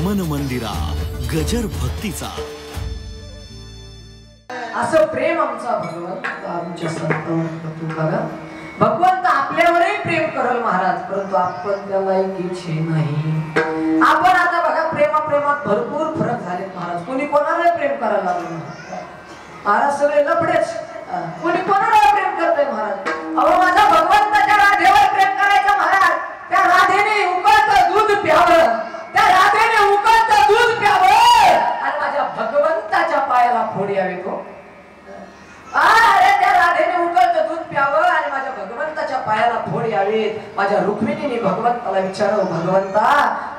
मन मंदिरा गजर भक्तीचा असं प्रेम आमचा भगवंत आमच्या संतांवर बघा. भगवंत आपल्यावरही प्रेम करल महाराज, परंतु आपण त्याला इच्छे नाही. आपण आता बघा प्रेमात भरपूर फरक झाले महाराज. कोणी कोणाला प्रेम करायला लागलं महाराज, सगळे लफडेच. कोणी कोणाला प्रेम करतंय महाराज. अहो माझा भगवंताच्या राधेवर प्रेम करायचं महाराज. त्या राधेने उकळतं दूध प्यावं, त्या राधेने उकळतं दूध प्यावं आणि माझ्या भगवंताच्या पायाला फोड यावे तो. अरे त्या राधेने उकळतं दूध प्यावं आणि माझ्या भगवंताच्या पायाला फोड यावेत. माझ्या रुक्मिणीने भगवंताला विचारलं, भगवंता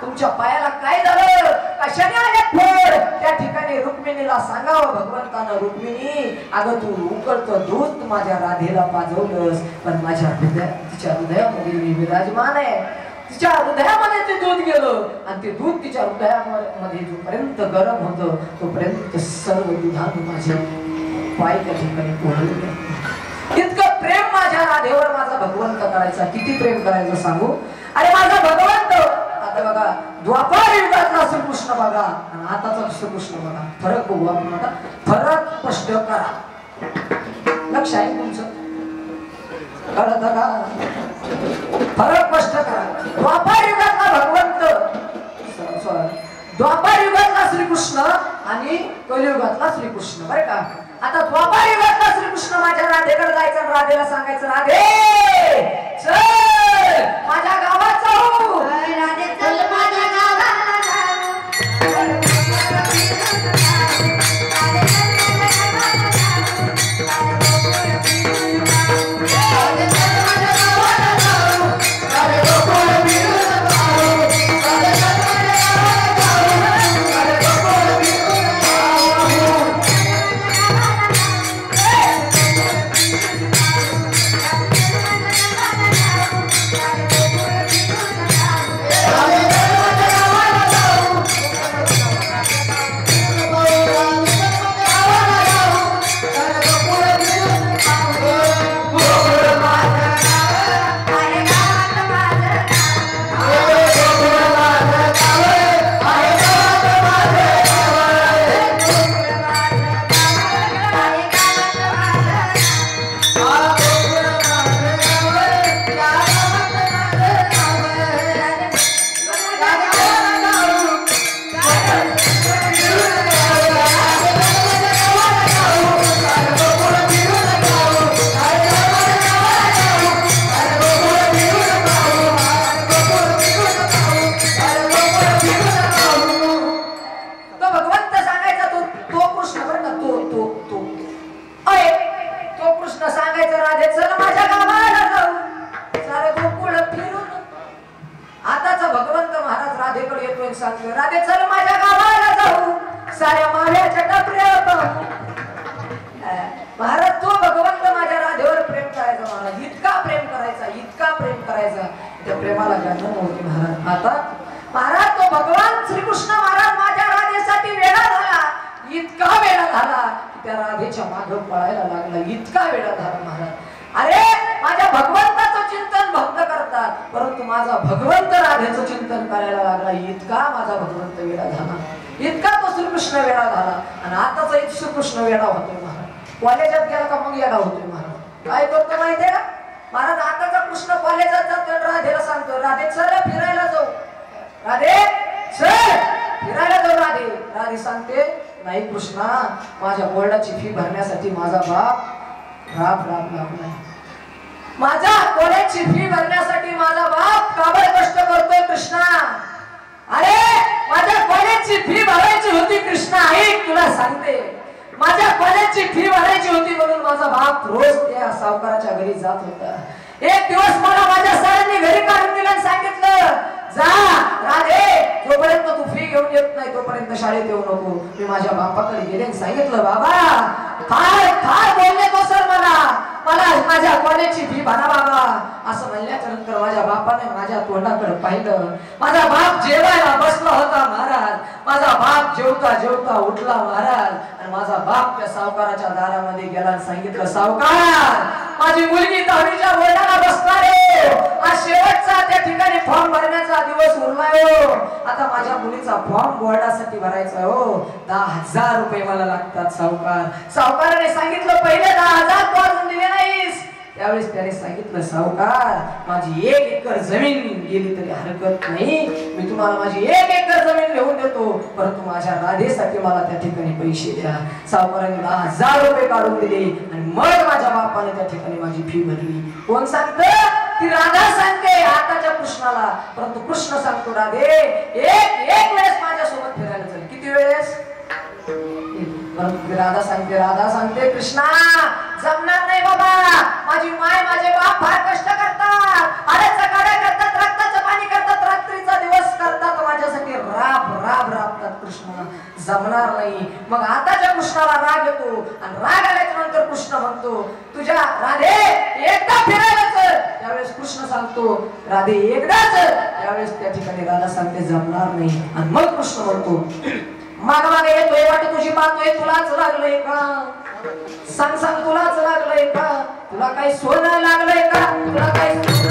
तुमच्या पायाला काय झालं, कशाने आले फोड. त्या ठिकाणी रुक्मिणीला सांगावं भगवंतानं, रुक्मिणी अगं तू उकळतं दूध माझ्या राधेला पाजवलंस, पण माझ्या तिच्या हृदयामध्ये मी विराजमान आहे. तिच्या हृदयामध्ये ते दूध गेलं आणि ते दूध तिच्या हृदयामध्ये जोपर्यंत गरम होतं तोपर्यंत सर्व दुधाने माझे पाय त्या ठिकाणी पोहले. इतकं प्रेम माझ्या राधेवर माझा भगवंत करायचा. किती प्रेम करायचं सांगू. अरे माझा भगवंत आता बघा, द्वापार युगातला श्रीकृष्ण बघा आणि आताचा श्रीकृष्ण बघा, फरक बघू आपण. आता फरक स्पष्ट करा. लक्ष आहे तुमचं, कळत का? फरक स्पष्ट करा. द्वापार युगातला भगवंत, द्वापार युगातला श्रीकृष्ण आणि कलियुगातला श्रीकृष्ण, बरं का. आता द्वापार युगातला श्रीकृष्ण माझ्या राधेकडे जायचं आणि राधेला सांगायचं, राधे चल माझ्या गावात जाऊ. राधे चल माझ्या गावाला जाऊ. राधे चल माझ्या गावाला जाऊ, साऱ्या माव्याच्या टपऱ्या पाहू. महाराज तो भगवंत माझ्या राधेवर प्रेम करायचा महाराज, इतका प्रेम करायचा, इतका प्रेम करायचा. त्या प्रेमाला गणना नव्हती महाराज. आता महाराज तो भगवान श्रीकृष्ण महाराज माझ्या राधेसाठी वेडा झाला, इतका वेडा झाला त्या राधेच्या मागे पळायला लागला, इतका वेडा झाला महाराज. अरे माझ्या भगवंताचं चिंतन भक्त करतात, परंतु माझा भगवंत राधेचं चिंतन करायला लागला, इतका माझा भगवंत वेडा झाला, इतका तो श्रीकृष्ण वेडा झाला. आणि आताचा एक श्रीकृष्ण वेडा होतोय महाराज. कॉलेजात गेला का मग वेडा होतोय महाराज. काय करतो माहितीये का महाराज, आताचा कृष्ण कॉलेजात जातो, राधेला सांगतो, राधे चल फिरायला जाऊ, राधे चल फिरायला जाऊ. राधे राधे सांगते, नाही कृष्णा माझ्या बोर्डाची फी भरण्यासाठी माझा बाप राब लागलाय, माझ्या कॉलेजची फी भरण्यासाठी माझा बाप काबड कष्ट करतोय कृष्णा. अरे माझ्या कॉलेजची फी भरायची होती कृष्णा, ऐक तुला सांगते, माझ्या कॉलेजची फी भरायची होती म्हणून माझा बाप रोज त्या सावकाराच्या घरी जात होता. एक दिवस मला माझ्या सरांनी घरी काढून दिलं आणि सांगितलं, जा राधे जोपर्यंत तू फी घेऊन येत नाही तोपर्यंत शाळेत येऊ नको. मी माझ्या बापाकडे गेले आणि सांगितलं, बाबा फार बोलले तो सर मला माझ्या कॉलेजची फी भरा बाबा. असं म्हणल्याच्या नंतर माझ्या बापाने माझ्या तोंडाकडे पाहिलं. माझा बाप जेवायला बसला होता महाराज, माझा बाप जेवता जेवता उठला महाराज आणि माझा बाप त्या सावकाराच्या दारामध्ये गेला आणि सांगितलं, सावकार माझी मुलगी 10वीच्या बोर्डाला बसणार आहे आज शेवटचा त्या ठिकाणी फॉर्म भरण्याचा दिवस उरलाय हो. आता माझ्या मुलीचा फॉर्म बोर्डासाठी भरायचा आहे हो. 10,000 रुपये मला लागतात सावकार. सावकाराने सांगितलं पहिले 10,000 तू अजून दिले नाहीस. त्यावेळेस त्याने सांगितलं सावकार माझी 1 एकर जमीन गेली तरी हरकत नाही, मी तुम्हाला माझी 1 एकर जमीन लिहून देतो, परंतु माझ्या राधेसाठी मला त्या ठिकाणी पैसे द्या. सावकाराने 10,000 रुपये काढून दिले आणि मग माझ्या बापाने त्या ठिकाणी माझी फी भरली. कोण सांगतं? ती राधा सांगते आताच्या कृष्णाला, परंतु कृष्ण सांगतो राधे एक वेळेस माझ्यासोबत फिरायला चल. किती वेळेस? परंतु राधा सांगते कृष्णा जमणार नाही बाबा, माझी माय माझे बाप फार कष्ट करतात, आड्याचा काड्या करतात, रक्ताचं पाणी करतात, रात्रीचा दिवस करतात, माझ्यासाठी राबतात. कृष्ण जमणार नाही. मग आताच्या कृष्णाला राग येतो आणि राग आल्याच्या नंतर कृष्ण म्हणतो तुझ्या राधे एकदा फिरायला चल. त्यावेळेस कृष्ण सांगतो राधे एकदाच. त्यावेळेस त्या ठिकाणी राधा सांगते जमणार नाही. आणि मग कृष्ण म्हणतो माग मागे येतोय वाट तुझी पाहतोय, तुलाच लागलंय का? सांग तुलाच लागलंय का? तुला काही सोनं लागलंय का? तुला काही कृष्ण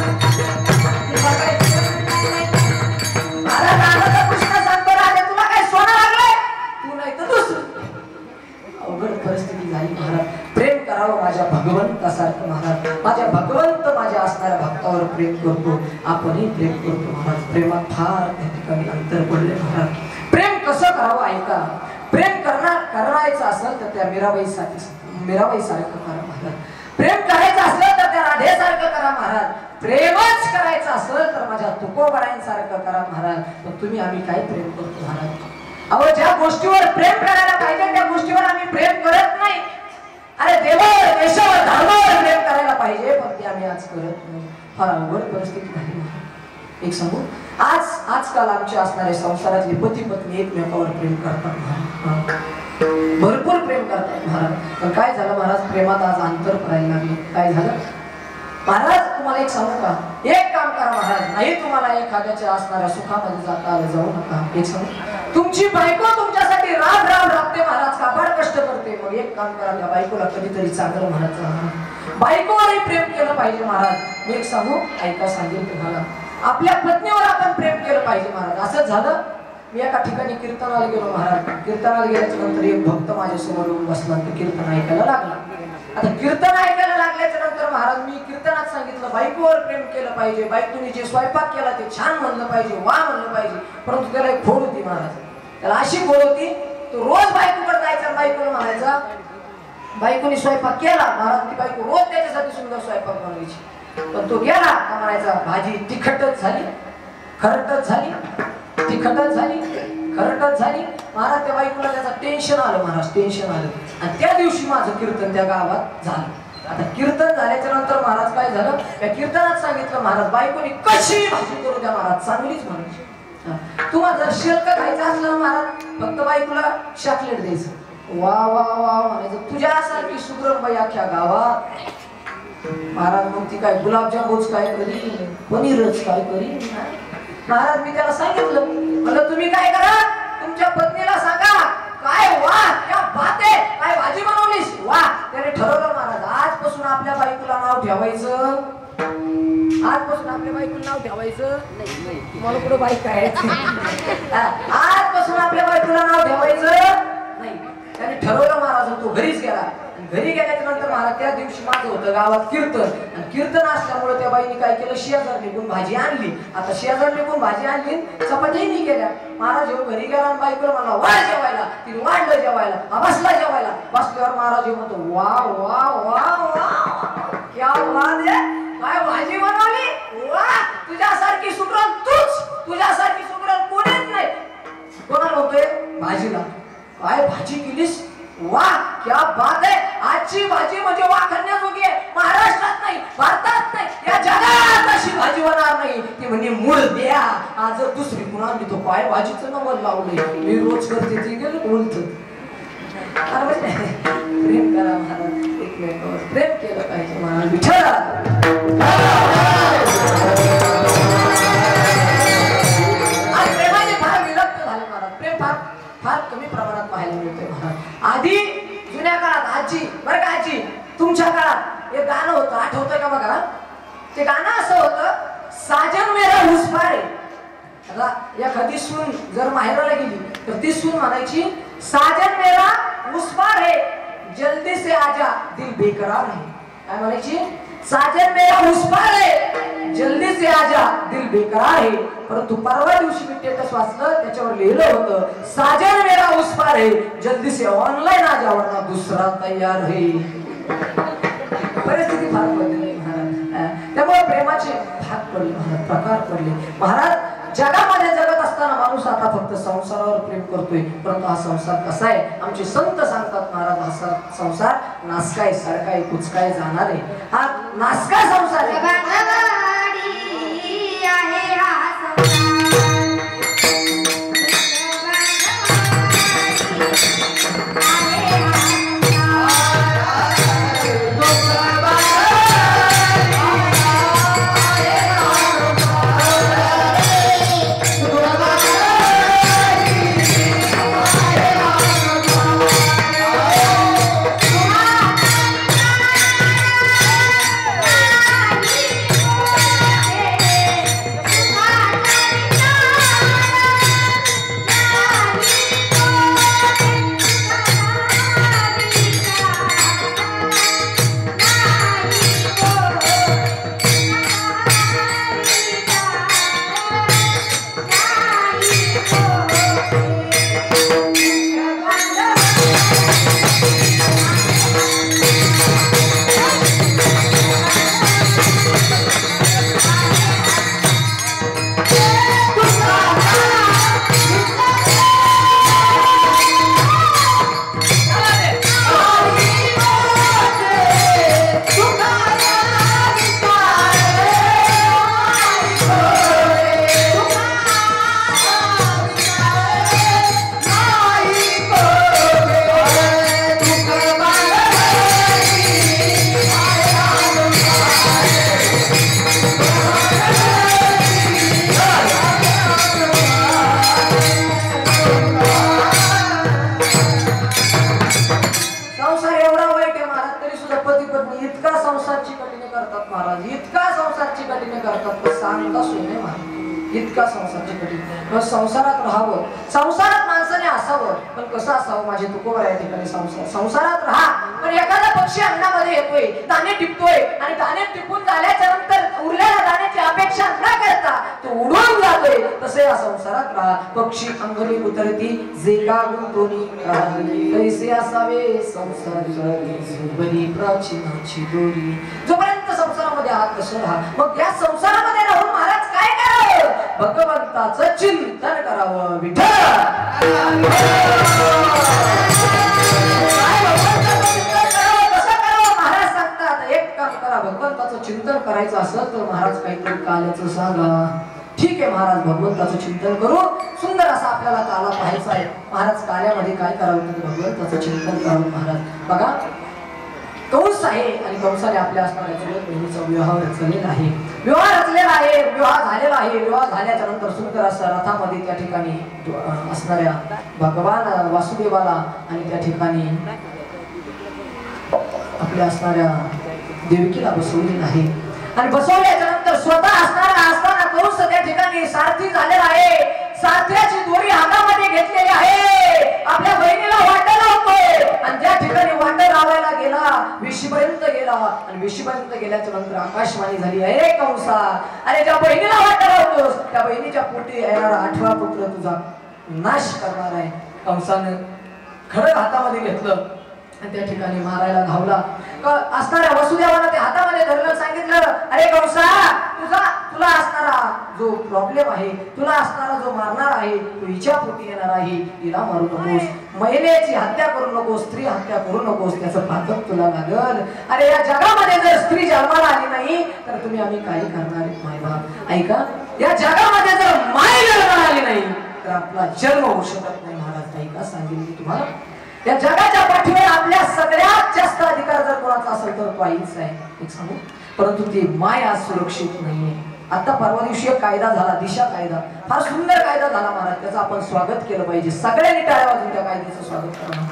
सांगतो राधे तुला काही सोनं लागलंय? तू नाही तर दुसरं. अवघड परिस्थिती झाली महाराज. प्रेम करावं माझ्या भगवंतासारखं महाराज. माझ्या भगवंत माझ्या असणाऱ्या भक्तावर प्रेम करतो, आपणही प्रेम करतो महाराज. प्रेमात फार त्या ठिकाणी अंतर पडले महाराज. प्रेम कसं करावं ऐका. प्रेम करायचं असेल तर त्या मीराबाईसारखं करा महाराज. प्रेम करायचं असलं तर त्या राधेसारखं करा महाराज. प्रेमच करायचं असेल तर माझ्या तुकोबारायांसारखं करा महाराज. पण तुम्ही आम्ही काय प्रेम करतो महाराज? अहो ज्या गोष्टीवर प्रेम करायला पाहिजे त्या गोष्टीवर आम्ही प्रेम करत नाही. अरे देवावर देशावर धर्मावर प्रेम करायला पाहिजे पण ते आम्ही आज करत नाही. फार अवघड परिस्थिती झाली. एक सांगू आजकाल आमच्या असणाऱ्या संसारातले पती पत्नी एकमेकावर प्रेम करतात, भरपूर प्रेम करतात महाराज. पण काय झालं महाराज प्रेमात आज अंतर पडायला लागले. काय झालं महाराज तुम्हाला एक सांगू का? एक काम करा महाराज, नाही तुम्हाला एखाद्याच्या असणाऱ्या सुखामध्ये जाता आलं जाऊ नका. एक सांगू तुमची बायको तुमच्यासाठी राबते महाराज, काबाड कष्ट करते. मग एक काम करा त्या बायकोला कधीतरी चांगलं म्हणायचं, बायकोवरही प्रेम केलं पाहिजे महाराज. मी एक सांगू ऐका सांगेल तुम्हाला, आपल्या पत्नीवर आपण प्रेम केलं पाहिजे महाराज. असंच झालं मी एका ठिकाणी कीर्तनाला गेलो महाराज. कीर्तनाला गेल्याच्या नंतर एक भक्त माझ्या समोर येऊन बसला आणि कीर्तन ऐकायला लागला. आता कीर्तन ऐकायला लागल्याच्या नंतर महाराज मी कीर्तनात सांगितलं बायकोवर प्रेम केलं पाहिजे, बायकोने जे स्वयंपाक केला ते छान म्हणलं पाहिजे, वा म्हणलं पाहिजे. परंतु त्याला एक खोड होती महाराज. त्याला अशी खोड होती तो रोज बायकोकडे जायचा, बायकोला म्हणायचा बायकोने स्वयंपाक केला महाराज, ती बायको रोज त्याच्यासाठी सुंदर स्वयंपाक बनवायची. पण तो गेला का म्हणायचा भाजी तिखटच झाली, खरटच झाली, तिखटच झाली, खरटच झाली. महाराज त्या बायकोला त्याचा टेन्शन आलं महाराज, टेन्शन आलं. आणि त्या दिवशी माझं कीर्तन त्या गावात झालं. आता कीर्तन झाल्याच्या नंतर महाराज काय झालं त्या कीर्तनात सांगितलं महाराज बायकोनी कशी भाजी करू द्या महाराज, चांगलीच म्हणायची. तुम्हाला जर शिल्क खायचं असलं महाराज फक्त बायकोला चॉकलेट द्यायचं, वा वा वा म्हणायचं. तुझ्यासारखी सुग्रण बाई अख्ख्या गावात महाराज. मग ती काय गुलाबजामुनच काय करी, पनीरच काय करी महाराज. मी त्याला सांगितलं म्हणलं तुम्ही काय करा तुमच्या पत्नीला सांगा काय वा क्या बात आहे, काय भाजी बनवलीस वा. त्याने ठरवलं महाराज आजपासून आपल्या बायकोला नाव ठेवायचं, आजपासून आपल्या बायकोला नाव ठेवायचं नाही. तुम्हाला कुठं बाईक आहे आजपासून आपल्या बायकोला नाव ठेवायचं नाही. त्याने ठरवलं महाराज. तो घरीच गेला. घरी गेल्याच्या नंतर महाराज त्या दिवशी माझं होतं गावात कीर्तन. आणि कीर्तन असल्यामुळे त्या बाईने काय केलं शेजार निघून भाजी आणली. आता शेजार निघून भाजी आणली चपात्याही नाही केल्या. महाराज जेव्हा घरी गेला आणि बायकोला म्हणला वाढ जेवायला, तिने वाढलं जेवायला, बसला जेवायला. बसल्यावर महाराज म्हणतो वा वा वा वा क्या बात आहे, काय भाजी बनवली वा, तुझ्यासारखी सुगरण तूच, तुझ्यासारखी सुगरण कोणीच नाही. कोणाला होतोय भाजीला, काय भाजी केलीस वा क्या बात आहे. आजची भाजी म्हणजे वाखाणण्याजोगी आहे. महाराष्ट्रात नाही, भारतात नाही, या जगात अशी भाजी होणार नाही. ती म्हणजे मूळ द्या. आज दुसरी पुन्हा मी तो काय भाजीचं नवल लावलंय, मी रोज करते ती गेलं बोलत. प्रेम करा महाराज, एकमेकावर प्रेम केलं पाहिजे महाराज. विठ्ठल आज प्रेमाने फार विलक्षण झाले महाराज. प्रेम फार कमी प्रमाणात पाहायला मिळते महाराज. आधी जुन्या काळात आजी बरं का आजी तुमच्या काळात एक गाणं होतं आठवतं का बघा. ते गाणं असं होतं साजन मेरा उस पार है. आता एखादी सून जर माहेराला गेली तर ती सून म्हणायची साजन मेरा उस पार है जल्दी से आजा दिल बेकरार है. काय म्हणायची? साजन मेरा उस पार है जल्दी से आजा दिल बेकरार है. परंतु परवा दिवशी मी स्टेटस वाचलं त्याच्यावर लिहिलं होतं साजन मेरा उस पार है जल्दी से ऑनलाइन आजा वरना दूसरा तयार है. परिस्थिती फार बदलली महाराज. त्यामुळे प्रेमाचे भाग पडले महाराज, प्रकार पडले महाराज. जगामध्ये जगत असताना माणूस आता फक्त संसारावर प्रेम करतोय, परंतु हा संसार कसा आहे? आमचे संत सांगतात महाराज हा संसार नासकाय सरकाय कुचकाय जाणार आहे. हा नासका संसार आहे. इतका संसारची कठीण. संसारात राहावं, संसारात माणसाने असावं, पण कसं असावं? माझे तुकोबर या ठिकाणी संसारात राहा, पण एखादा पक्षी अन्नामध्ये येतोय, दाणे टिपतोय आणि दाणे टिपून झाल्याच्या नंतर उरलेल्या दाण्याची अपेक्षा न करता तो उडून जातोय. तसे या संसारात राहा. पक्षी अंगणी उतरती जे का गुंतोनी कैसे असावे संसारी बरी प्राचीनाची दोरी. जोपर्यंत संसारामध्ये आहात तसं राहा. मग या संसारामध्ये राहून महाराज काय करावं? भगवंताचं चिंतन करावं. विठ्ठल महाराज सांगतात एक काम करा, भगवंताचं चिंतन करायचं असेल तर महाराज काहीतरी काल्याचं सांगा. ठीक आहे महाराज, भगवंताचं चिंतन करू. सुंदर असा आपल्याला काला पाहायचा आहे. महाराज काल्यामध्ये काय करावं? भगवंताचं चिंतन करावं. महाराज बघा कंस आहे आणि कंसाने आपल्या असणाऱ्या चुलत बहिणीचा विवाह रचलेला आहे. विवाह रचलेला आहे, विवाह झालेला आहे. विवाह झाल्याच्या नंतर सुंदर असा रथामध्ये त्या ठिकाणी असणाऱ्या भगवान वासुदेवाला आणि त्या ठिकाणी आपल्या असणाऱ्या देवकीला बसवलेला आहे. आणि बसवल्याच्या नंतर स्वतः असताना कंस त्या ठिकाणी सारथी झालेला आहे. सारथ्याची दोरी हातामध्ये घेतलेली आहे. आपल्या बहिणीला वाटा लावतोय आणि ज्या ठिकाणी वाटा लावायला गेला विशीपर्यंत गेला आणि विशीपर्यंत गेल्याच्या नंतर आकाशवाणी झाली, अरे कंसा, अरे ज्या बहिणीला वाटा लावतोस त्या बहिणीच्या पोटी येणारा 8वा पुत्र तुझा नाश करणार आहे. कंसाने खडक हातामध्ये घेतलं आणि त्या ठिकाणी मारायला धावला. असणाऱ्या वसुदेवाला ते हातामध्ये धरलं, सांगितलं, अरे कंसा, तुला असणारा जो प्रॉब्लेम आहे, तुला असणारा जो मारणार आहे तो हिच्या पोटी येणार आहे. तिला मारू नकोस, महिलेची हत्या करू नकोस, स्त्री हत्या करू नकोस, त्याचं पातक तुला लागल. अरे या जगामध्ये जर स्त्री जन्माला आली नाही तर आम्ही काही करणार मायबाप. ऐका, या जगामध्ये जर माय जन्माला आली नाही तर आपला जन्म होऊ शकत नाही. महाराज ऐका, सांगेल मी तुम्हाला, या जगाच्या पाठीवर आपल्या सगळ्यात जास्त अधिकार जर कोणाचा असेल तर तो आईच आहे. एक सांगू, परंतु ती माय आज सुरक्षित नाहीये. आता परवा दिवशी एक कायदा झाला, दिशा कायदा, फार सुंदर कायदा झाला महाराज. त्याचं आपण स्वागत केलं पाहिजे. सगळ्यांनी टाळ्या वाजवून त्या कायद्याचं स्वागत करणं.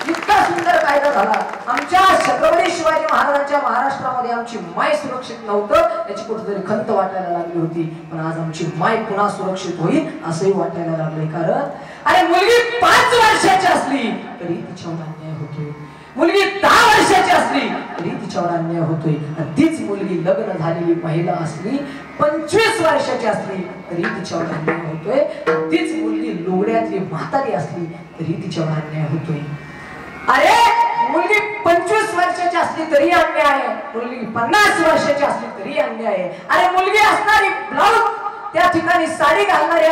इतका सुंदर कायदा झाला. आमच्या छत्रपती शिवाजी महाराजांच्या महाराष्ट्रामध्ये आमची माय सुरक्षित नव्हतं याची कुठेतरी खंत वाटायला लागली होती. पण आज आमची माय पुन्हा सुरक्षित होईल असंही वाटायला लागलंय. कारण अरे मुलगी 5 वर्षाची असली तरी तिच्यावर अन्याय होतोय. मुलगी 10 वर्षाची असली तरी तिच्यावर अन्याय होतोय. आणि तीच मुलगी लग्न झालेली महिला असली 25 वर्षाची असली तरी तिच्यावर अन्याय होतोय. तीच मुलगी लोड्यातली म्हातारी असली तरी तिच्यावर अन्याय होतोय. अरे मुलगी 25 वर्षाची असली तरी अन्याय आहे. मुलगी 50 वर्षाची असली तरी अन्याय आहे. अरे मुलगी असणारी ब्लाऊज त्या ठिकाणी साडी घालणारी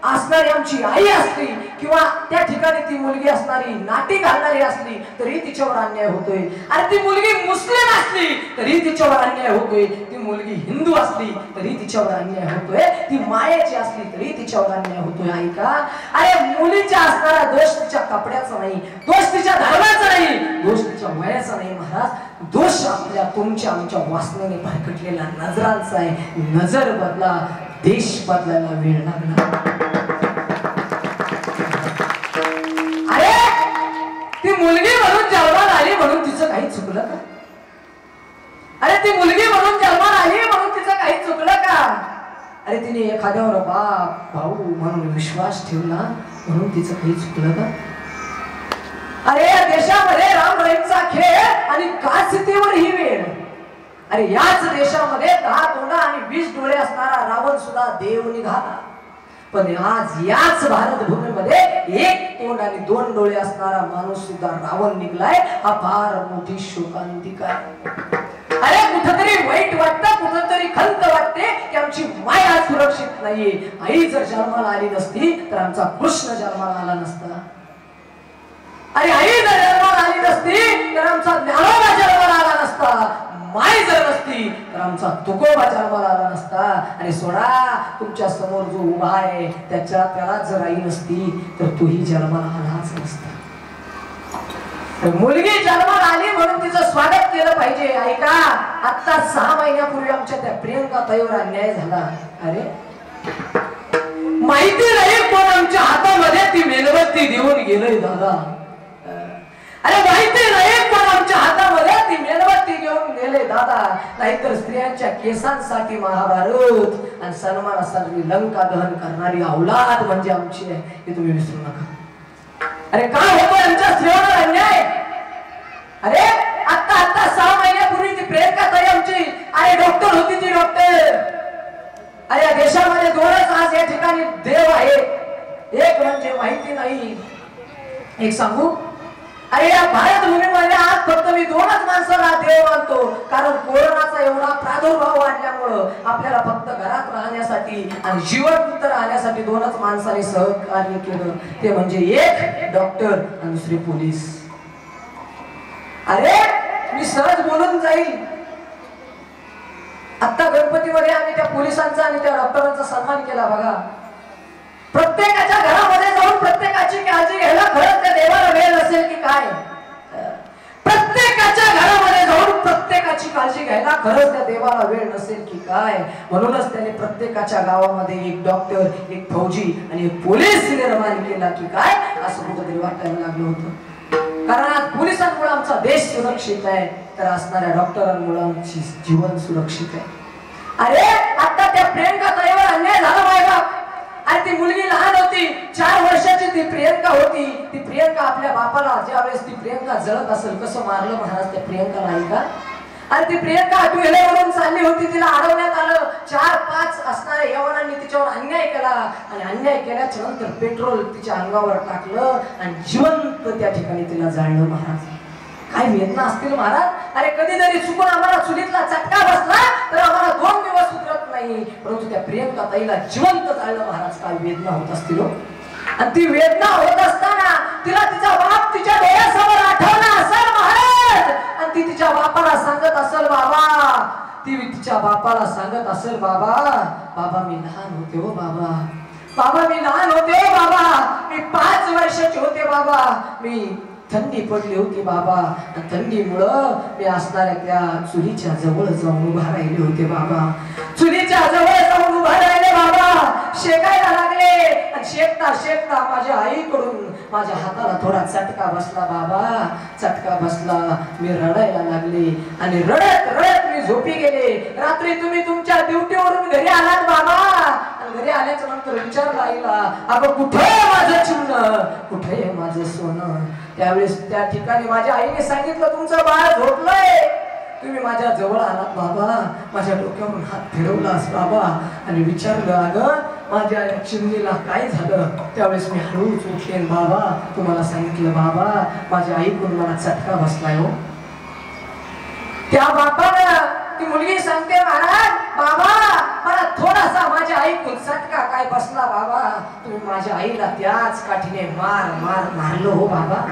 असणारी आमची आई असली किंवा त्या ठिकाणी ती मुलगी असणारी नाटी घालणारी असली तरी तिच्यावर अन्याय होतोय. अरे ती मुलगी मुस्लिम असली तरी तिच्यावर अन्याय होतोय. ती मुलगी हिंदू असली तरी तिच्यावर अन्याय होतोय. ती मायाची असली तरी तिच्यावर अन्याय होतोय. ऐका, अरे मुलीच्या असणारा दोष तिच्या कपड्याचा नाही, दोष तिच्या धर्माचा नाही, दोष तिच्या वयाचा नाही महाराज. दोष आपल्या तुमच्या आमच्या वासनेने भरकटलेल्या नजरांचा आहे. नजर बदला, देश बदलायला वेळ लागला. ती मुलगी म्हणून जन्माला आली म्हणून तिचं काही चुकलं का? अरे ती मुलगी म्हणून जन्माला आली म्हणून तिचं काही चुकलं का? अरे तिने एखाद्यावर बाप भाऊ म्हणून विश्वास ठेवला म्हणून तिचं काही चुकलं का? अरे या देशामध्ये राम रहीमचा खेळ आणि कासितेवर ही वेळ. अरे याच देशामध्ये 10 तोंड आणि 20 डोळे असणारा रावण सुद्धा देव निघाला. पण आज याच भारत भूमीमध्ये 1 तोंड आणि 2 डोळे असणारा माणूस सुद्धा रावण निघलाय. हा फार मोठी शोकांतिका आहे. अरे कुठेतरी वाईट वाटतं, कुठेतरी खंत वाटते की आमची माय आज सुरक्षित नाहीये. आई जर जन्माला आली नसती तर आमचा कृष्ण जन्माला आला नसता. अरे आई जर जन्माला आली नसती तर आमचा ज्ञानोबा जन्माला आला नसता. माय जर नसती तर आमचा तुकोबा जन्माला आला नसता. आणि सोडा, तुमच्या समोर जो उभा आहे त्याला जर आई नसती तर तोही जन्माला आलाच नसता. मुलगी जन्माला आली म्हणून तिचं स्वागत केलं पाहिजे. ऐका, आता 6 महिन्यापूर्वी आमच्या त्या प्रियंका ताईवर अन्याय झाला. अरे माहिती नाही कोण आमच्या हातामध्ये ती मेणबत्ती देऊन गेलंय दादा. अरे माहिती नाही कोण आमच्या हातामध्ये ती मेणबत्ती घेऊन गेले दादा. नाहीतर स्त्रियांच्या केसांसाठी महाभारत आणि सन्मानासाठी लंका दहन करणारी औलाद म्हणजे आमची आहे हे तुम्ही विसरू नका. अरे काय होतो आमच्या स्त्रियांवर अन्याय? अरे आता 6 महिन्यापूर्वी ती प्रियंका ताई आमची अरे डॉक्टर होती. ती डॉक्टर. अरे या देशामध्ये 2च आज या ठिकाणी देव आहे. एक म्हणजे माहिती नाही. एक सांगू, अरे या भारत भूमीमध्ये आज फक्त मी 2च माणसाला देव मानतो. कारण कोरोनाचा एवढा प्रादुर्भाव वाढल्यामुळं आपल्याला फक्त घरात राहण्यासाठी आणि जिवंत राहण्यासाठी 2च माणसाने सहकार्य केलं. ते म्हणजे एक डॉक्टर आणि दुसरे पोलीस. अरे मी सहज बोलून जाईल. आता गणपतीमध्ये आम्ही त्या पोलिसांचा आणि त्या डॉक्टरांचा सन्मान केला. बघा, प्रत्येकाच्या घरामध्ये जाऊन प्रत्येकाची काळजी घ्यायला खरंच त्या देवाला वेळ नसेल की काय? प्रत्येकाच्या घरामध्ये जाऊन प्रत्येकाची काळजी घ्यायला खरंच त्या देवाला वेळ नसेल की काय? म्हणूनच त्याने प्रत्येकाच्या गावामध्ये एक डॉक्टर, एक फौजी आणि एक पोलीस निर्माण केला की काय असं कुठेतरी वाटायला लागलं होतं. कारण आज पोलिसांमुळे आमचा देश सुरक्षित आहे, तर असणाऱ्या डॉक्टरांमुळे आमची जीवन सुरक्षित आहे. अरे आता त्या प्रियंका ताईवर अन्याय झाला मायबा. अरे ती मुलगी लहान होती, 4 वर्षाची ती प्रियंका होती. ती प्रियंका आपल्या बापाला ज्यावेळेस ती प्रियंका जळत असेल कसं मारलं महाराज त्या प्रियंकाला. नाही का? अरे ती प्रियंका टू-व्हीलरवरून चालली होती. तिला अडवण्यात आलं. 4-5 असणाऱ्या यवनांनी तिच्यावर अन्याय केला आणि अन्याय केल्याच्या नंतर पेट्रोल तिच्या अंगावर टाकलं आणि जिवंत त्या ठिकाणी तिला जाळलं. महाराज काय वेदना असतील महाराज. अरे कधी जरी चुकून आम्हाला चुलीतला चटका बसला तर आम्हाला 2 दिवस उतरत नाही, परंतु त्या प्रियंका ताईला जिवंत जाळलं महाराज. काय वेदना होत असतील. आणि ती वेदना होत असताना तिला तिचा बाप तिच्या डोळ्यासमोर आठवला असेल महाराज. आणि ती तिच्या बापाला सांगत असेल बाबा, ती तिच्या बापाला सांगत असेल बाबा, बाबा मी लहान होते हो बाबा, बाबा मी लहान होते हो बाबा, मी 5 वर्षाचे होते बाबा, मी थंडी पडली होती बाबा. थंडीमुळं मी असणाऱ्या त्या चुलीच्या जवळ जाऊन उभा राहिले होते बाबा. चुलीच्या जवळ जाऊन उभा राहिले बाबा. शेकायला लागले आणि शेकता शेकला माझ्या आईकडून माझ्या हाताला थोडा चटका बसला बाबा, चटका बसला. मी रडायला लागले आणि रडत रडत मी झोपी गेले. रात्री तुम्ही तुमच्या ड्युटीवरून घरी आलात बाबा. घरी आल्याच्या नंतर विचारला आईला, अगं कुठे माझं चिन्ह, कुठे माझं सोनं. त्यावेळेस त्या ठिकाणी माझ्या आईने सांगितलं, तुमचं बाळ झोपलंय. तुम्ही माझ्या जवळ आलात बाबा, माझ्या डोक्यावरून हात फिरवलास बाबा आणि विचारलं, अगं माझ्या चिमणीला काय झालं. त्यावेळेस मी हळूच उठले, बाबा तुम्हाला सांगितलं बाबा माझ्या आईकडून मला चटका बसलाय हो. त्या बापाला ती मुलगी सांगते, महाराज बाबा मला थोडासा माझ्या आईकडून चटका काय बसला बाबा. तुम्ही माझ्या आईला त्याच काठीने मारलो हो बाबा.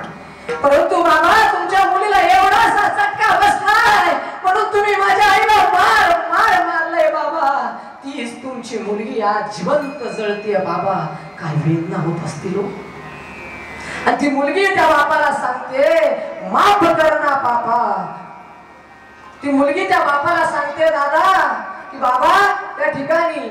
परंतु बाबा तुमच्या मुलीला एवढासा चटका बसलाय म्हणून तुम्ही माझ्या आईला मारलंय बाबा. तीच तुमची मुलगी आज जिवंत जळतीये बाबा. काय वेदना होत असतील हो. आणि ती मुलगी त्या बापाला सांगते, माफ कर ना बापा. ती मुलगी त्या बापाला सांगते, दादा की बाबा त्या ठिकाणी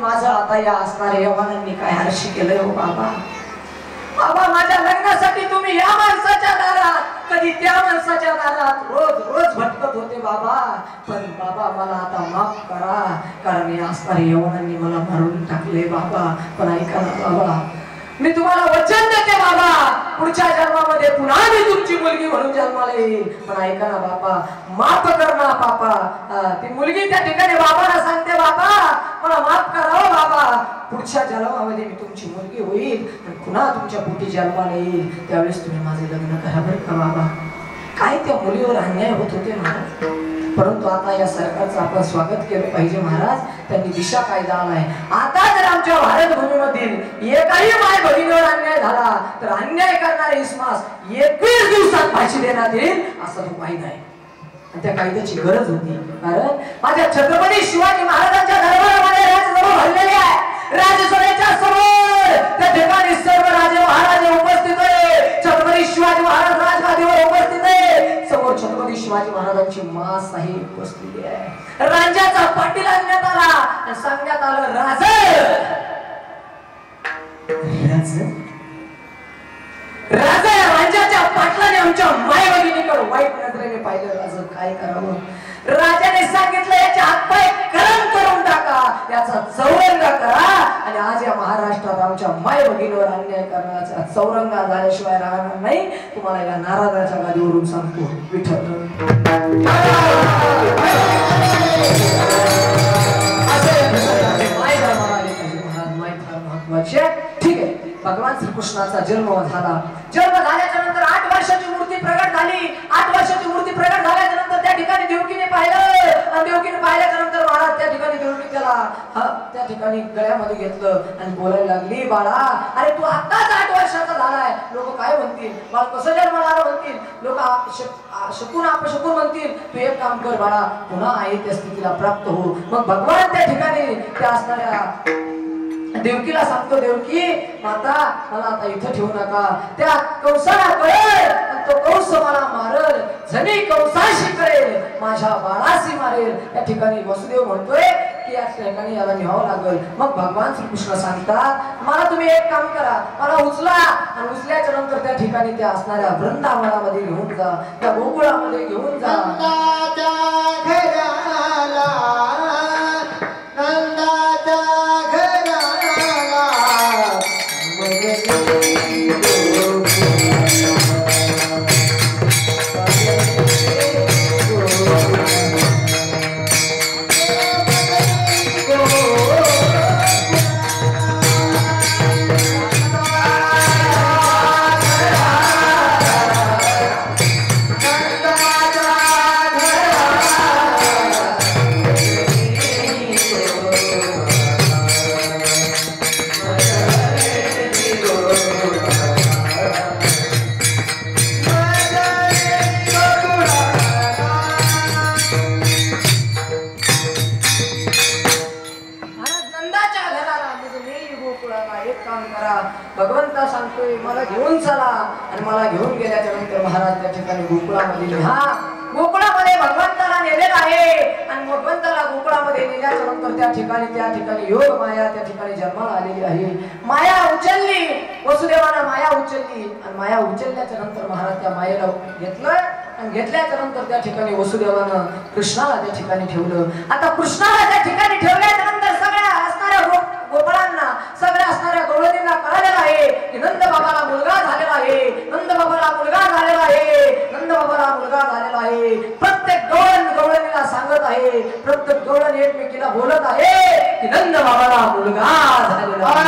माझं आता या असणाऱ्या यवनांनी काय हर्ष केलंय हो बाबा. बाबा माझ्या लग्नासाठी तुम्ही या माणसाच्या दारात कधी त्या माणसाच्या दारात रोज रोज भटकत होते बाबा. पण बाबा मला आता माफ करा, कारण या असणाऱ्या यवनांनी मला मारून टाकले बाबा. पण ऐका ना बाबा, मी तुम्हाला वचन देते बाबा, पुढच्या जन्मामध्ये पुन्हा मी तुमची मुलगी म्हणून जन्माला येईल. पण ऐका ना बाबा, माफ कर ना बाबा. ती मुलगी त्या ठिकाणी बाबाला सांगते, बाबा मला माफ करा हो बाबा. पुढच्या जन्मामध्ये मी तुमची मुलगी होईल आणि पुन्हा तुमच्या पोटी जन्माला येईल. त्यावेळेस तुम्ही माझे लग्न करा बरं का बाबा. काय त्या मुलीवर अन्याय होत होते महाराज. परंतु आता या सरकारचं आपण स्वागत केलं पाहिजे महाराज. त्यांनी दिशा कायदा आलाय. आता जर आमच्या भारत भूमीमधील एकाही माय भगिनीवर अन्याय झाला तर अन्याय करणारे इसमास 21 दिवसात फाशी देण्यात येईल असा तो कायदा आहे. आणि त्या कायद्याची गरज होती, कारण माझ्या छत्रपती शिवाजी महाराजांच्या दरबारामध्ये राजसभा भरलेली आहे. राजसभेच्या समोर त्या ठिकाणी सर्व राजे महाराजे उपस्थित आहे. छत्रपती शिवाजी महाराज राजगादीवर उपस्थित आहे. समोर छत्रपती शिवाजी महाराजांची मास आहे उपस्थित आहे. राजाचा पाटील आणण्यात आला आणि सांगण्यात आलं, राजा राजाच्या पाटलाने आमच्या माय भगिनीकडे वाईट नजरेने पाहिलं. राजा काय करावं. राजाने सांगितलं, याचे हातपाय कलम करून टाका, याचा चौरंग करा. आणि आज या महाराष्ट्रात आमच्या माय भगिनीवर अन्याय करण्याचा चौरंगा झाल्याशिवाय राहणार नाही. तुम्हाला या नाराजाच्या गादीवरून सांगतो विठ्ठल. ठीक आहे. भगवान श्रीकृष्णाचा जन्म झाला. जन्म झाल्याच्या नंतर 8 वर्षाची मूर्ती प्रगट झाली. 8 वर्षाची मूर्ती प्रगट झाल्याच्या नंतर त्या ठिकाणी देवकीने पाहिलं आणि देवकीने पाहिल्याच्या नंतर महाराज त्या ठिकाणी देवकी त्याला त्या ठिकाणी गळ्यामध्ये घेतलं आणि बोलायला लागली, बाळा अरे तू आताच 8 वर्षाचा झालाय. लोक काय म्हणतील, बाळ कसं जन्माला आलं म्हणतील. लोक शकून अपशकून म्हणतील. तू एक काम कर बाळा, पुन्हा आहे त्या स्थितीला प्राप्त हो. मग भगवान त्या ठिकाणी त्या असणाऱ्या देवकीला सांगतो, देवकी माता मला आता इथं ठेवू नका. त्या कंसाला कळेल तो कंस मला मारेल, जणी कंसाशी कळेल माझ्या बाळाशी मारेल. त्या ठिकाणी वसुदेव म्हणतोय की या ठिकाणी याला न्यावं लागेल. मग भगवान श्रीकृष्ण सांगतात, मला तुम्ही एक काम करा, मला उचला आणि उचल्याच्या नंतर त्या ठिकाणी त्या असणाऱ्या वृंदावनामध्ये घेऊन जा, त्या गोकुळामध्ये घेऊन जा. नका, एक काम करा, भगवंता सांगतोय मला घेऊन चला. आणि मला घेऊन गेल्याच्या नंतर महाराज त्या ठिकाणी गोकुळामध्ये लिहा. गोकुळामध्ये भगवंताला नेलेलं आहे आणि भगवंताला गोकुळामध्ये नेल्याच्या नंतर त्या ठिकाणी योग माया त्या ठिकाणी जन्माला आलेली आहे. माया उचलली, वसुदेवानं माया उचलली आणि माया उचलल्याच्या नंतर महाराज त्या मायेला घेतलं आणि घेतल्याच्या नंतर त्या ठिकाणी वसुदेवानं कृष्णाला त्या ठिकाणी ठेवलं. आता कृष्णाला त्या ठिकाणी ठेवल्याच्या नंतर सगळ्या असणाऱ्या गोपाळांना, सगळ्या असणाऱ्या गवळणींना कळालेलं आहे की नंद बाबाला मुलगा झालेला आहे, नंद बाबाला मुलगा झालेला आहे, नंद बाबाला मुलगा झालेला आहे. प्रत्येक गवळणीला सांगत आहे, प्रत्येक गवळण एकमेकीला बोलत आहे की नंद बाबाला मुलगा झालेला आहे.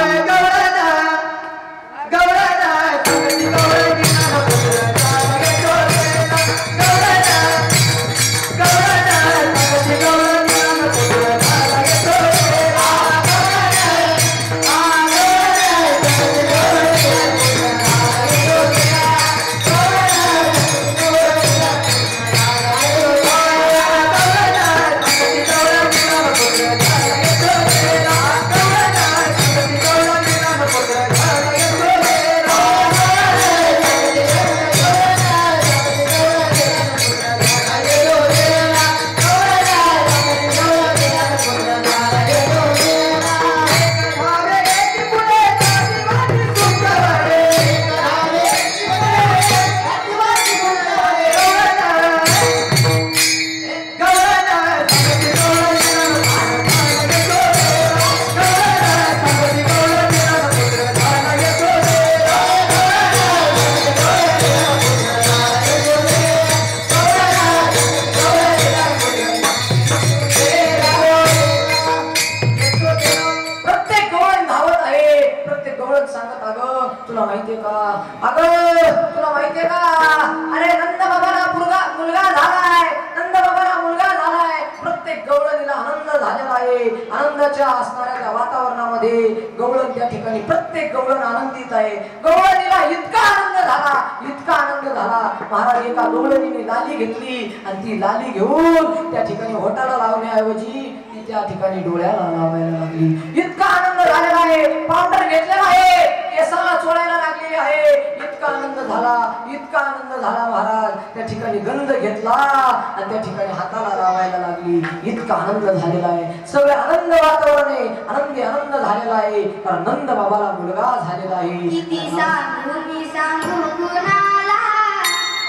आनंदाच्या असणाऱ्या त्या वातावरणामध्ये गवळण त्या ठिकाणी प्रत्येक गवळण आनंदित आहे. गवळणीला इतका आनंद झाला, इतका आनंद झाला, महाराज एका गवळणीने लाली घेतली आणि ती लाली घेऊन त्या ठिकाणी होटाला लावण्याऐवजी ती त्या ठिकाणी डोळ्याला लावायला लागली. इतका आनंद झालेला आहे, पावडर घेतलेला आहे, केसाला चोळायला लागलेली आहे. इतका आनंद झाला, इतका आनंद झाला, महाराज त्या ठिकाणी गंध घेतला आणि त्या ठिकाणी हाताला लावायला लागली. इतका आनंद झालेला आहे, सगळे आनंद वातावरण आहे, आनंदी आनंद झालेला आहे, कारण नंद बाबाला मुलगा झालेला आहे. किती सांगू मी सांगू कुणाला,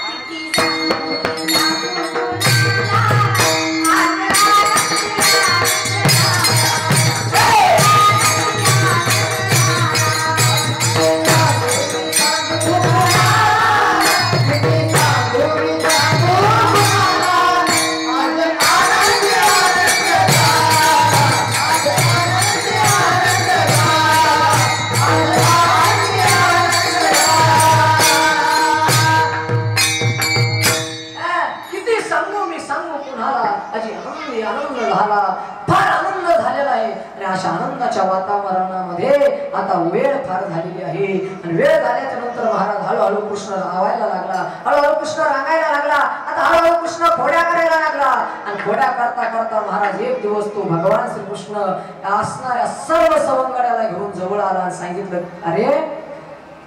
किती सांगू मी सांगू कुणाला, आनंदाच्या वातावरणामध्ये आता वेळ फार झालेली आहे आणि वेळ झाल्याच्या नंतर महाराज हळूहळू कृष्ण राहायला लागला, हळूहळू कृष्ण रांगायला लागला. आता हळूहळू कृष्ण खोड्या करायला लागला आणि खोड्या करता करता महाराज एक दिवस तो भगवान श्रीकृष्ण असणाऱ्या सर्व सवंगड्याला घेऊन जवळ आला आणि सांगितलं, अरे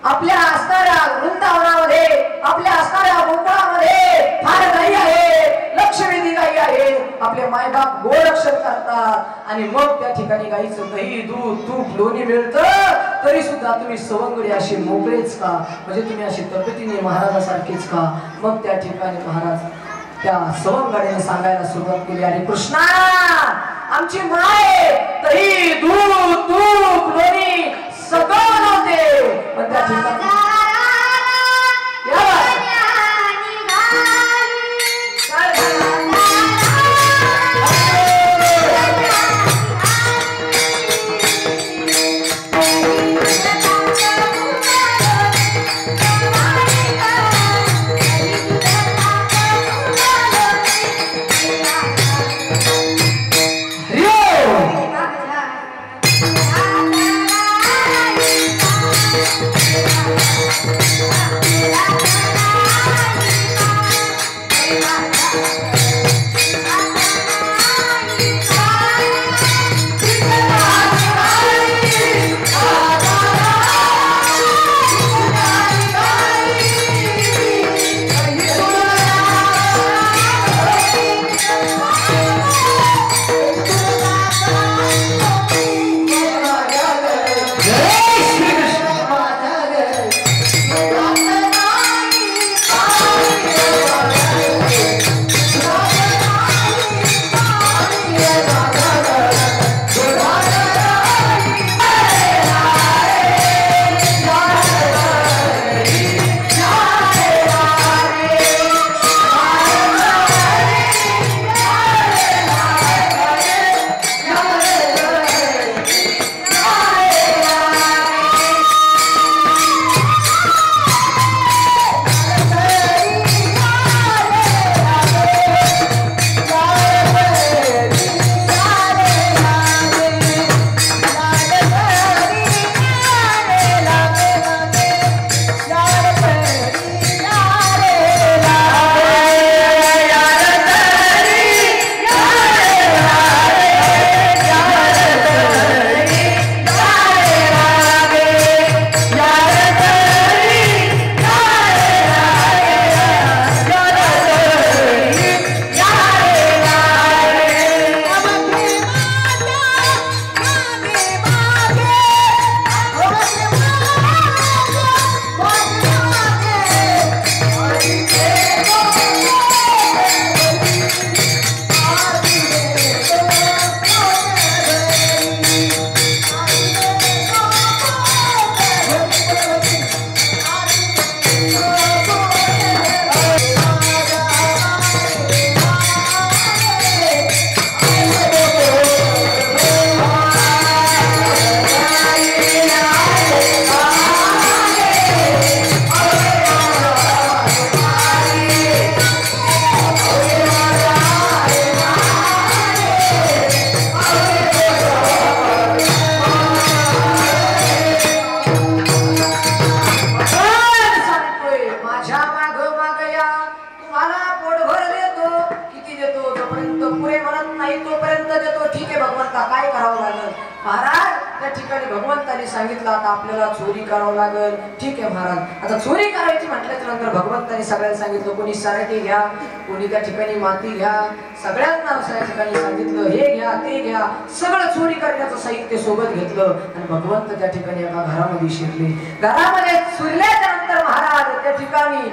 आपल्या असणाऱ्या वृंदावनामध्ये, आपल्या असणाऱ्या गोकुळामध्ये फार गाई आहे, लक्ष्मी गाई आहे. आपले मायबाप गोरक्षण करतात आणि मग त्या ठिकाणी गाईचं दही, दूध, तूप, लोणी मिळतं, तरी सुद्धा तुम्ही सवंगडी अशी मोकळेच का, म्हणजे तुम्ही अशी तब्येतीने महाराजासारखेच का. मग त्या ठिकाणी महाराज त्या सवंगडीने सांगायला सुरुवात केली, अरे कृष्णा आमची माय दही, दूध, तूप, लोणी सगळं नव्हते, पण त्या ठिकाणी Yeah. त्या ठिकाणी भगवंताने सांगितलं आता आपल्याला चोरी करावं लागेल. ठीक आहे महाराज, आता चोरी करायची म्हटल्याच्या नंतर भगवंताने सगळ्यांना सांगितलं कोणी सराटी घ्या, कोणी त्या ठिकाणी माती घ्या, सगळ्यांना त्या ठिकाणी सांगितलं हे घ्या ते घ्या, सगळं चोरी करण्याचं साहित्य सोबत घेतलं आणि भगवंत त्या ठिकाणी एका घरामध्ये शिरले. घरामध्ये शिरल्याच्या नंतर महाराज त्या ठिकाणी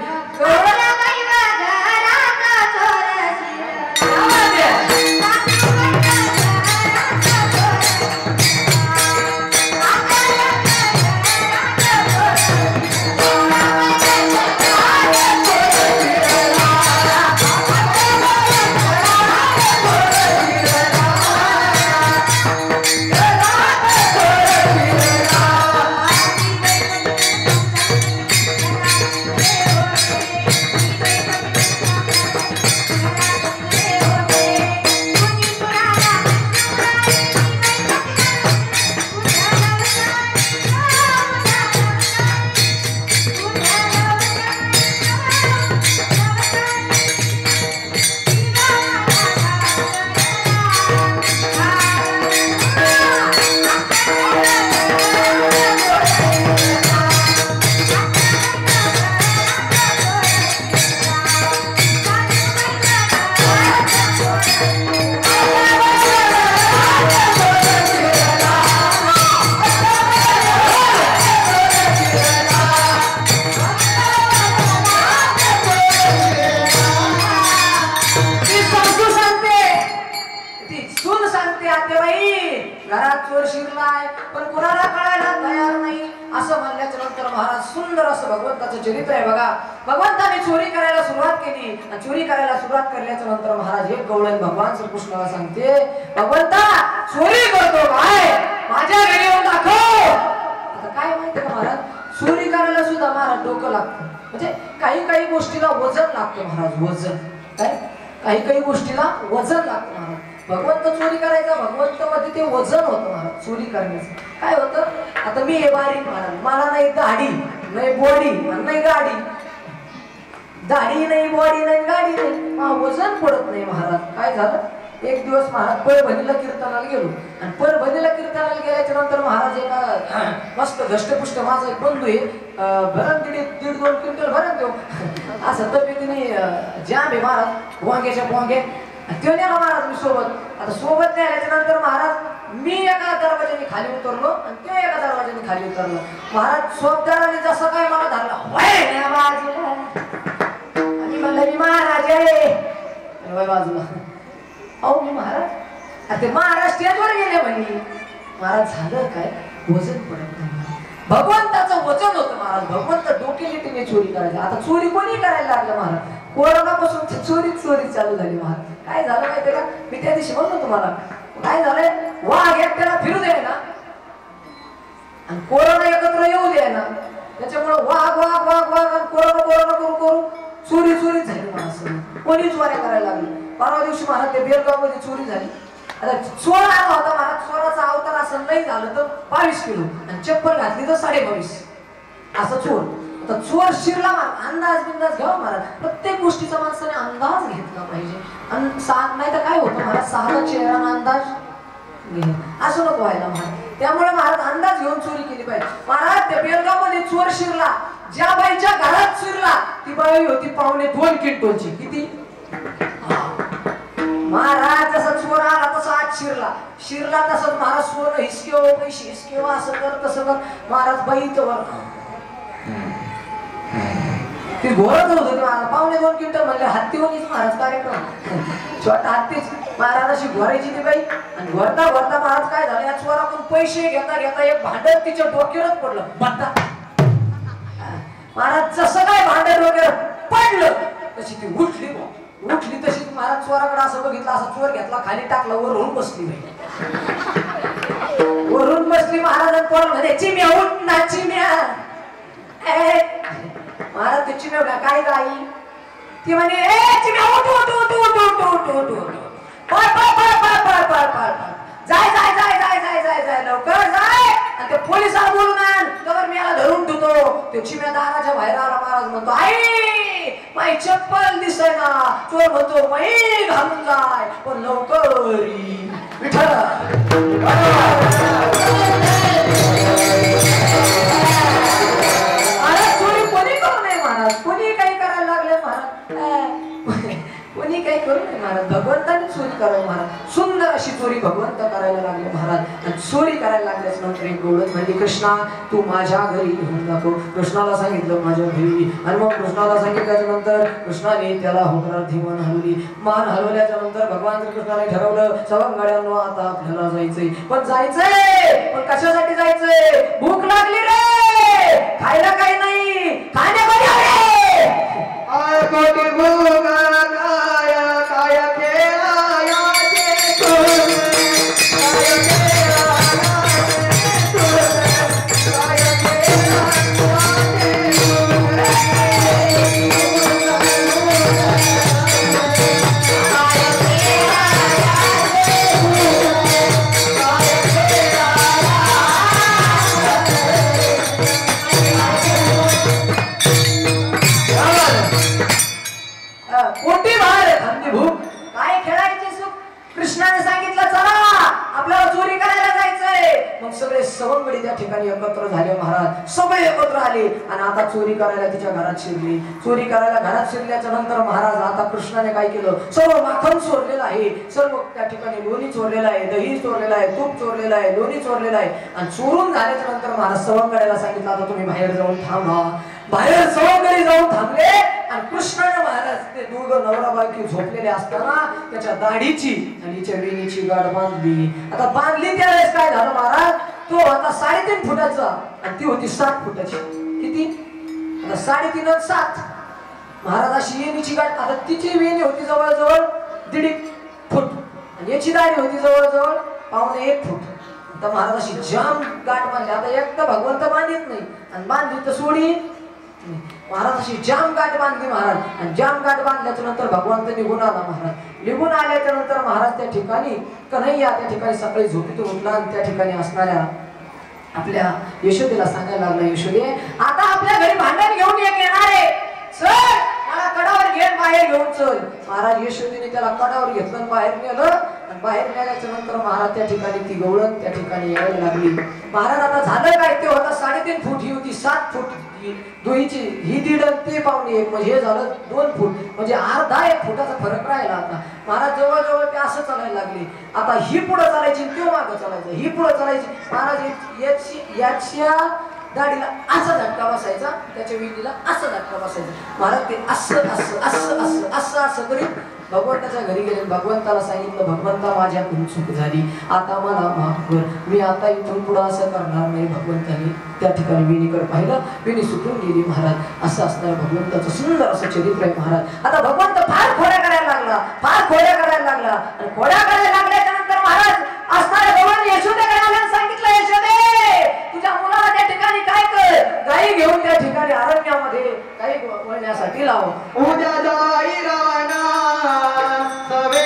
चरित्र आहे बघा. भगवंताने चोरी करायला सुरुवात केली आणि चोरी करायला सुरुवात केल्याच्या नंतर महाराज एक गवळण भगवान श्रीकृष्णाला सांगते, भगवंता चोरी करतो काय, माझ्या घरी येऊन दाखव. आता काय माहिती का महाराज, चोरी करायला सुद्धा महाराज डोकं लागतं. म्हणजे काही काही गोष्टीला वजन लागतं महाराज, वजन. काय काही गोष्टीला वजन लागतं महाराज. भगवंत चोरी करायचा, भगवंत मध्ये ते वजन होतं महाराज चोरी करण्याचं. काय होतं, आता मी हे बारीक महाराज, मला नाही दाढी नाही बॉडी नाही गाडी, दाढी नाही बॉडी नाही गाडी नाही, वजन पडत नाही महाराज. काय झालं, एक दिवस महाराज परभणीला कीर्तनाला गेलो आणि परभणीला कीर्तनाला गेल्याच्या नंतर महाराज एका मस्त धष्टपुष्ट माझा एक बंधू आहे, भरण 1.5-2 क्विंटल भरण देऊ असं तब्येतीने जाम आहे महाराज, वांग्याच्या वांगे तो नेला महाराज मी सोबत. आता सोबत नेल्याच्या नंतर महाराज मी एका दरवाजाने खाली उतरलो आणि ते एका दरवाजाने खाली उतरलो. महाराज सोबदाराने जसं काय मला धरलं आणि म्हणलं मी महाराज आहे बाजूला. अहो मी महाराज, ते महाराज स्टेजवर गेले म्हणे. महाराज झालं काय, वजन पडत नाही. भगवंताचं वचन होतं महाराज, भगवंत डोकेलिटीने चोरी करायला. आता चोरी कोणी करायला लागलं महाराज, कोरोनापासून चोरी चालू झाली महाराज. काय झालं माहिती का, मी त्या दिवशी म्हणतो तुम्हाला काय झालंय, वाघ एकट्याला फिरू दे ना आणि कोरोना एकत्र येऊ दे ना, त्याच्यामुळे वाघ वाघ वाघ वाघ आणि कोरोना करू चोरी झाली महाराज. कोणी चोऱ्या करायला लागली. परवा दिवशी महाराज ते बेलगाव मध्ये चोरी झाली. आता चोर आला होता महाराज, चोराचा अवतार असं नाही झालं तर 22 किलो आणि चप्पल घातली तर 22.5 असं चोर. आता चोर शिरला महाराज, अंदाज घ्यावा महाराज. प्रत्येक गोष्टीचा माणसाने अंदाज घेतला पाहिजे. आणि नाही तर काय होतं महाराज, सहाला चेहरा अंदाज असं नको व्हायला महाराज. त्यामुळे महाराज अंदाज घेऊन चोरी केली पाहिजे. महाराज त्या बेलगाव मध्ये चोर शिरला, ज्या बाईच्या घरात शिरला ती बाई होती 2.25 क्विंटलची. किती महाराज, जसा चोर आला तसा आज शिरला तसंच महाराज सोनं हिसकेव पैसे हिसकेव असं कर तसं कर. महाराज बाई तर ती घोरत होत होती महाराज. 2.25 क्विंटल म्हणले हत्तीवणीच महाराज कार्यक्रम, छोटा हत्तीच. महाराजाशी घोरायची ती बाई आणि घोरता महाराज काय झालं, या चोराकडून पैसे घेता एक भांडण तिच्या डोक्यावरच पडलं बत्ता. महाराज जसं काय भांडण वगैरे पडलं तशी ती उठली तशी महाराज चोराकडे असं बघितलं, असा चोर घेतला खाली टाकला, वरून बसली बाई. वरून बसली महाराज पोर म्हणे चिम्या उठ ना चिम्या. महाराज ते चिम्या काय गाई ती म्हणे ए चिम्या उठ उठ उठ उठ उठ उठ उठ उठ पळ जाय लवकर जाय. आणि ते पोलिसाला बोलून आण, तर मी याला धरून ठेवतो. ते चिम्या दाराच्या बाहेर आला. महाराज म्हणतो आई माई चप्पल दिसय ना. चोर म्हणतो माई घालून जाय पण लवकर विठ्ठल. भक्त करायला लागले महाराज आणि चोरी करायला लागल्याच नंतर एक गवळण म्हणली कृष्णा तू माझ्या घरी घेऊन दाखव. कृष्णाला सांगितलं माझ्या घरी आणि मग कृष्णाला सांगितल्याच्या नंतर कृष्णाने त्याला होकारार्थी मान हलवली. मान हलवल्याच्या नंतर भगवान श्रीकृष्णाने ठरवलं सवंगड्यांनो आता आपल्याला जायचंय. पण जायचंय पण कशासाठी जायचंय? भूक लागली रे, खायला काही नाही, खाण्यामध्ये आय कोटी भूक काय काय केला याचे तुझ काय केला कोटी बाहेर खांदी भूक काय खेळायचे सुख. कृष्णाने सांगितलं चला आपल्याला चोरी करायला जायचंय. मग सगळे सवंगडी त्या ठिकाणी एकत्र झाले महाराज. सगळे एकत्र आले आणि आता चोरी करायला तिच्या घरात शिरली. चोरी करायला घरात शिरल्याच्या नंतर महाराज आता कृष्णाने काय केलं? सर्व माखन चोरलेलं आहे, सर्व त्या ठिकाणी लोणी चोरलेलं आहे, दही चोरलेलं आहे, तूप चोरलेलं आहे, लोणी चोरलेलं आहे. आणि चोरून झाल्याच्या नंतर महाराज सवंगड्याला सांगितलं आता तुम्ही बाहेर जाऊन थांबा. बाहेर सवंगडी जाऊन थांबले आणि कृष्णाने महाराज ते दोघं नवरा बायको झोपलेले असताना त्याच्या दाढीची आणि तिच्या वेणीची गाठ बांधली. आता बांधली त्यावेळेस काय झालं महाराज? तो आता 3.5 फुटाचा आणि ती होती 7 फुटाची. किती? आता 3.5 आणि 7 महाराज अशी वेणीची गाठ. आता तिची वेणी होती जवळजवळ 1.5 फूट आणि याची दाढी होती जवळजवळ 1.25 फूट. आता महाराज अशी जाम गाठ बांधली. आता एक तर भगवंत बांधित नाही आणि बांधली तर सोडी. महाराज अशी जाम गाठ बांधली महाराज आणि जाम गाठ बांधल्याच्या नंतर भगवंत निघून आला महाराज. निघून आल्याच्या नंतर महाराज त्या ठिकाणी कन्हैया त्या ठिकाणी सकाळी झोपेतून उठला आणि त्या ठिकाणी असणाऱ्या आपल्या यशोदेला सांगायला लागला यशोदे आता आपल्या घरी भांडण घेऊन येणार आहे, चल मला कडावर घेऊन बाहेर घेऊन चल. महाराज यशोदेने त्याला कडावर घेतलं आणि बाहेर नेलं आणि बाहेर नेल्याच्या नंतर महाराज त्या ठिकाणी ती गवळण त्या ठिकाणी यायला लागली. महाराज आता झालं काय? ते होता 3.5 फूट, ही होती 7 फूट. दोहीची ही 1.5 ते 1.25 म्हणजे हे झालं 2 फूट म्हणजे अर्धा 1 फुटाचा फरक राहिला. आता महाराज जवळजवळ ते असं चालायला लागले. आता ही पुढे चालायची तो मागं चालायचं, ही पुढे चालायची. महाराज याच्या दाढीला असा झटका बसायचा, त्याच्या विणीला असा झटका बसायचा. महाराज ते असं असं असं असं असं असं करीत भगवंताच्या घरी गेले. भगवंताला सांगितलं भगवंता माझ्याकडून चूक झाली, आता मला माफ कर, मी आता इथून पुढे असं करणार नाही. भगवंताने त्या ठिकाणी विणीकडे पाहिलं, विणी सुटून गेली. महाराज असं असणारं भगवंताचं सुंदर असं चरित्र आहे महाराज. आता भगवंत फार खोड्या करायला लागला, फार खोड्या करायला लागला आणि खोड्या करायला लागल्याच्या नंतर महाराज असणाऱ्या भगवान यशोदेकडे आल्यानं सांगितलं यशोदे तुझ्या मुलाला त्या ठिकाणी काय कर, गाई घेऊन त्या ठिकाणी अरण्यामध्ये गाई वळण्यासाठी लाव. उद्या जाई राणा सवे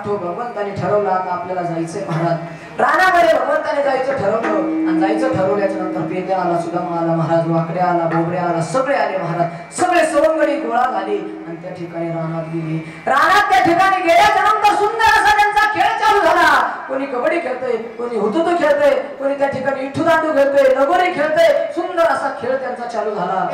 भगवंताने ठरवलं आता आपल्याला जायचंय महाराज. रानामध्ये भगवंताने जायचं ठरवलं आणि जायचं ठरवल्याच्या नंतर पेंद्या आला, सुदामा आला महाराज, वाकड्या आला, बोबड्या आला, सगळे आले महाराज. सगळे सवंगडी गोळा झाले आणि त्या ठिकाणी रानात गेले. रानात त्या ठिकाणी गेल्याच्या नंतर सुंदर असा त्यांचा खेळ चालू झाला. कोणी कबड्डी खेळतोय, कोणी हुतुतू खेळतोय, कोणी त्या ठिकाणी इठू दांडू खेळतोय, लगोरी खेळतोय. सुंदर असा खेळ त्यांचा चालू झाला.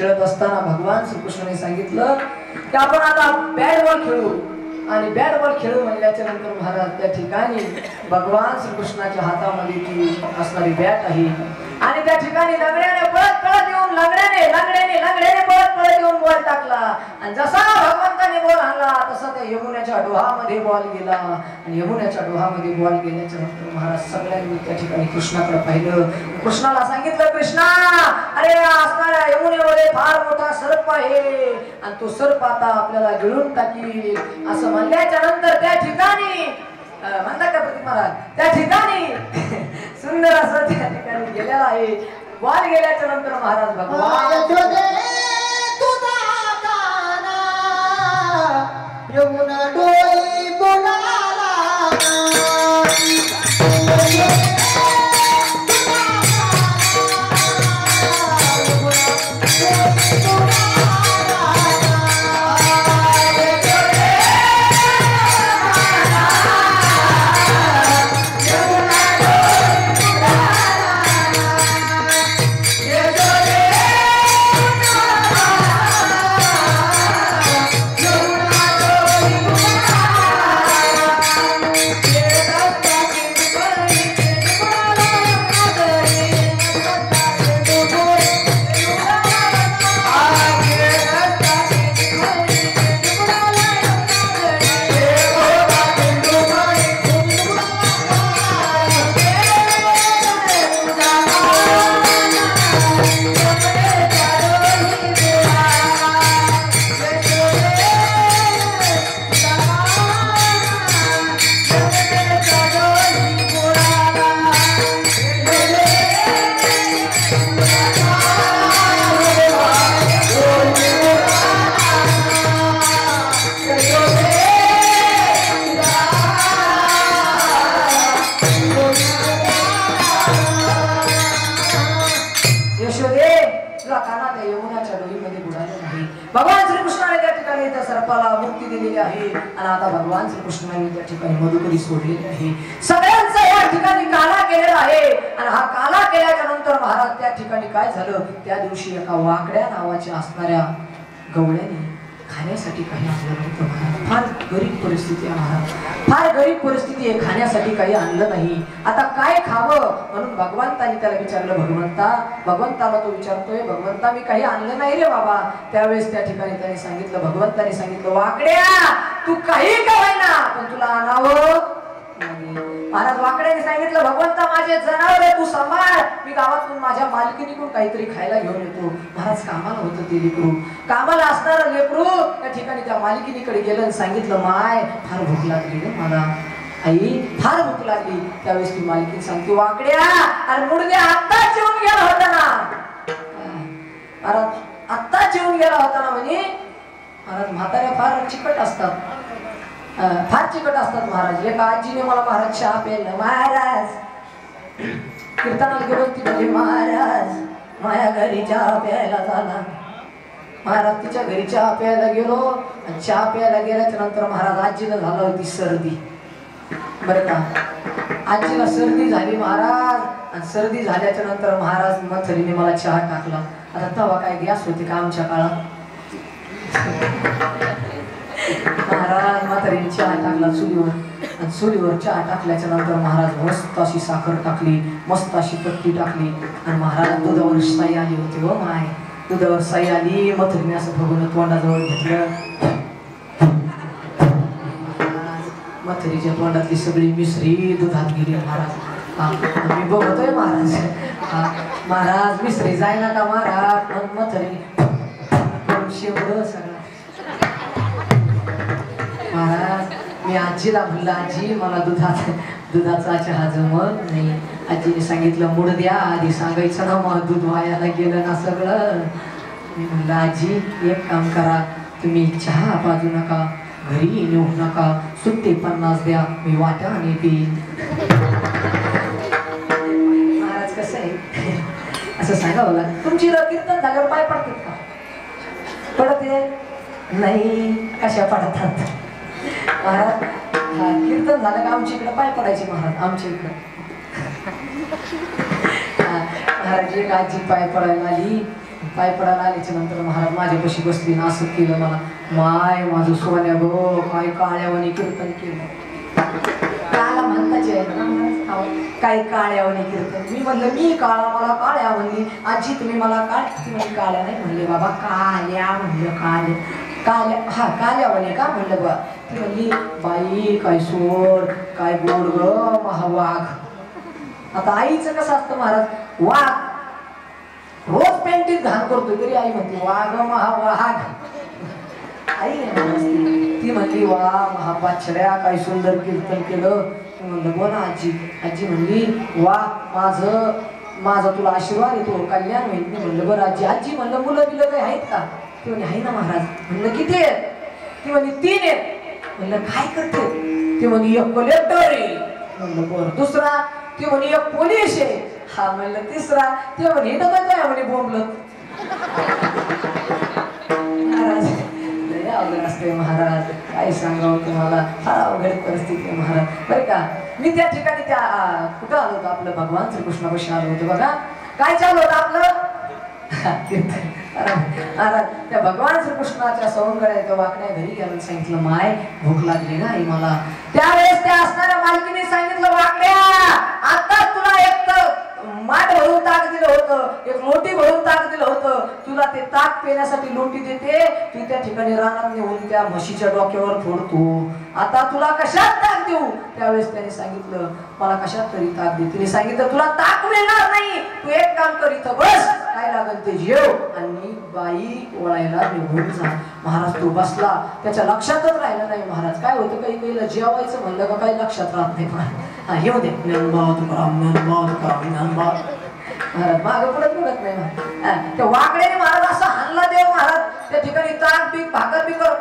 खेळत असताना भगवान श्रीकृष्णाने सांगितलं की आपण आता बॅट बॉल खेळू. आणि बॅट बॉल खेळू म्हणल्याच्या नंतर महाराज त्या ठिकाणी भगवान श्रीकृष्णाच्या हातामध्ये ती असणारी बॅट आहे आणि त्या ठिकाणी लंगड्याने पळत पळत येऊन लंगड्याने पळत येऊन बॉल टाकला आणि जसा भगवंताने बॉल आणला तसा त्या यमुनेच्या डोहामध्ये बॉल गेला. आणि यमुनेच्या डोहामध्ये बॉल गेल्याच्या नंतर महाराज सगळ्यांनी त्या ठिकाणी कृष्णाकडे पाहिलं. कृष्णाला सांगितलं, कृष्णा अरे असणाऱ्या यमुनेमध्ये फार मोठा सर्प आहे आणि तो सर्प आता आपल्याला गिळून टाकील असं म्हणल्याच्या नंतर त्या ठिकाणी म्हणतात का प्रतीक महाराज त्या ठिकाणी सुंदर असं त्या ठिकाणी गेलेला आहे. बॉल गेल्याच्या नंतर महाराज भगवान यमुना डोई बोलाला भगवान श्रीकृष्णाने त्या ठिकाणी त्या सर्पाला मुक्ती दिलेली आहे आणि आता भगवान श्रीकृष्णाने त्या ठिकाणी मधुकरी सोडलेली आहे. सगळ्यांचा या ठिकाणी काला केलेला आहे आणि हा काला केल्याच्या नंतर महाराज त्या ठिकाणी काय झालं, त्या दिवशी एका वाकड्या नावाच्या असणाऱ्या गवळ्याने खाण्यासाठी काही आणलं नव्हतं महाराज. फार गरीब परिस्थिती आहे महाराज, फार गरीब परिस्थिती आहे, खाण्यासाठी काही आणलं नाही. आता काय खावं म्हणून भगवंताने त्याला विचारलं. भगवंताला तो विचारतोय, भगवंता मी काही आणलं नाही रे बाबा. त्यावेळेस त्या ठिकाणी त्याने सांगितलं, भगवंताने सांगितलं, वाकड्या तू काही काय ना पण तुला आणावं. महाराज वाकड्याने सांगितलं, भगवंता माझे जनावर आहे तू सांभाळ, मी गावातून माझ्या मालकीनीकडून काहीतरी खायला घेऊन येतो. महाराज कामाला होतं ते लेकरू, कामाला असणारं लेकरू त्या ठिकाणी त्या मालकीनीकडे गेलं आणि सांगितलं, माय फार भूक लागली रे मला, आई फार भूक लागली. त्यावेळेस ती मालकीन सांगते, वाकड्या अरे मुडद्या आत्ताच जेवून गेला होता ना. महाराज आत्ताच जेवून गेला होता ना म्हणे. महाराज म्हाताऱ्या फार चिकट असतात, फार चिकट असतात महाराज. एका आजीने मला महाराज चहा प्यायला, महाराज कीर्तनाला गेलो ती म्हणजे महाराज माझ्या घरी चहा प्यायला झाला. महाराज तिच्या घरी चहा प्यायला गेलो आणि चहा प्यायला गेल्याच्या नंतर महाराज आजीला झालं होती सर्दी. बरं का, आजीला सर्दी झाली महाराज आणि सर्दी झाल्याच्या नंतर महाराज मथरीने मला चहा टाकला. आता तेव्हा काय गॅस होते का आमच्या काळात. महाराज म्हातारीने चहा टाकला चुलीवर आणि चुलीवर चहा टाकल्याच्या नंतर महाराज मस्त अशी साखर टाकली, मस्त अशी पत्ती टाकली आणि महाराज दुधावर साई आली होती. हो माय, दुधावर साई आली. म्हातारीने असं बघून तोंडाजवळ घेतलं. म्हातारीच्या तोंडातली सगळी मिसरी दुधात गेली महाराज. मी बघतोय महाराज, महाराज मिसरी जायला का महाराज. मग म्हातारी शेवड सगळं. महाराज मी आजीला म्हणलं, आजी मला दुधाचा चहा जमत नाही. आजीने सांगितलं, मूड द्या आधी सांगायचं ना, मग दूध वायाला गेलं ना सगळं. मी म्हणलं, आजी एक काम करा, तुम्ही चहा पाजू नका, घरी नेऊ नका, सुट्टे 50 द्या, मी वाट्याने पिईन. महाराज कसं आहे असं सांगावं लागतं. तुमची कीर्तन झाल्यावर पाय पडतात का? पडते नाही, कशा पडतात महाराज. कीर्तन झालं का आमच्या इकडे पाय पडायचे महाराज. आमच्या इकडे महाराज एक आजी पाय पडायला आली. पाय पडायला आल्याच्या नंतर महाराज माझ्यापाशी बसली ना असं केलं मला, माय माझं सोन्या गो काय काळ्यावानी कीर्तन केलं. काला म्हणताच काय काळ्यावानी कीर्तन. मी म्हणलं मी काळा, मला काळ्या म्हणली. आजी तुम्ही मला काळ, ती म्हणजे काळ्या नाही म्हणले बाबा, काल्या म्हणलं. काल्या हा काल्यावानी का म्हणलं बा. ती म्हणली बाई काय सोड काय गोड ग महावाघ. आता आईचं कसं असतं महाराज, वाघ रोज पेंटीत घाण करतो तरी आई म्हणते वाघ महावाघ. आई ती म्हणली वा महापाछड्या काय सुंदर कीर्तन केलं. म्हणलं बोला आजी. आजी म्हणली वा माझा तुला आशीर्वाद येतो, कल्याण होईल. मी म्हणलं बरं आजी. आजी म्हणलं मुलं बिलं काही आहेत का. ती म्हणली आहे ना महाराज. म्हणलं किती आहेत. ती म्हणली 3 आहेत. म्हणलं काय करते. ती म्हणली एक कलेक्टर आहे. म्हणलं बरं. दुसरा. ती म्हणे एक पोलीस आहे. हा म्हणलं. तिसरा. ते म्हणे म्हणे बोंबलत. महाराज लय अवघड असते महाराज, काय सांगावं तुम्हाला, फार अवघड परिस्थिती आहे महाराज बरं का. मी त्या ठिकाणी त्या कुठं आलो होतो, आपलं भगवान श्रीकृष्णापाशी आलो होतो. बघा काय चालू होतं आपलं महाराज. त्या भगवान श्रीकृष्णाच्या सवंगड्या वाकड्या घरी गेलं, सांगितलं माय भूक लागली ना आई मला. त्यावेळेस त्या असणाऱ्या मालकीने सांगितलं वाकड्या आता तुला एक तर माठ भरून ताक दिलं होतं, एक लोटी भरून ताक दिलं होतं, तुला ते ताक पिण्यासाठी लोटी देते, तू त्या ठिकाणी रानात नेऊन त्या म्हशीच्या डोक्यावर फोडतो, आता तुला कशात ताक देऊ. त्यावेळेस त्याने सांगितलं मला कशात तरी ताक दे. तिने सांगितलं तुला ताक मिळणार नाही, तू एक काम कर इथं बस, काय लागेल ते जेव आणि बाई ओळायला निघून जा. महाराज तो बसला, त्याच्या लक्षातच राहिलं नाही महाराज. काय होतं काही काहीला जेवायचं म्हणलं का काही लक्षात राहत नाही. हा येऊ दे महाराज मागं पुढत बघत नाही. त्या वाकड्याने महाराज असा हाणला देव महाराज, त्या ठिकाणी ताक बीक भाकर बिकर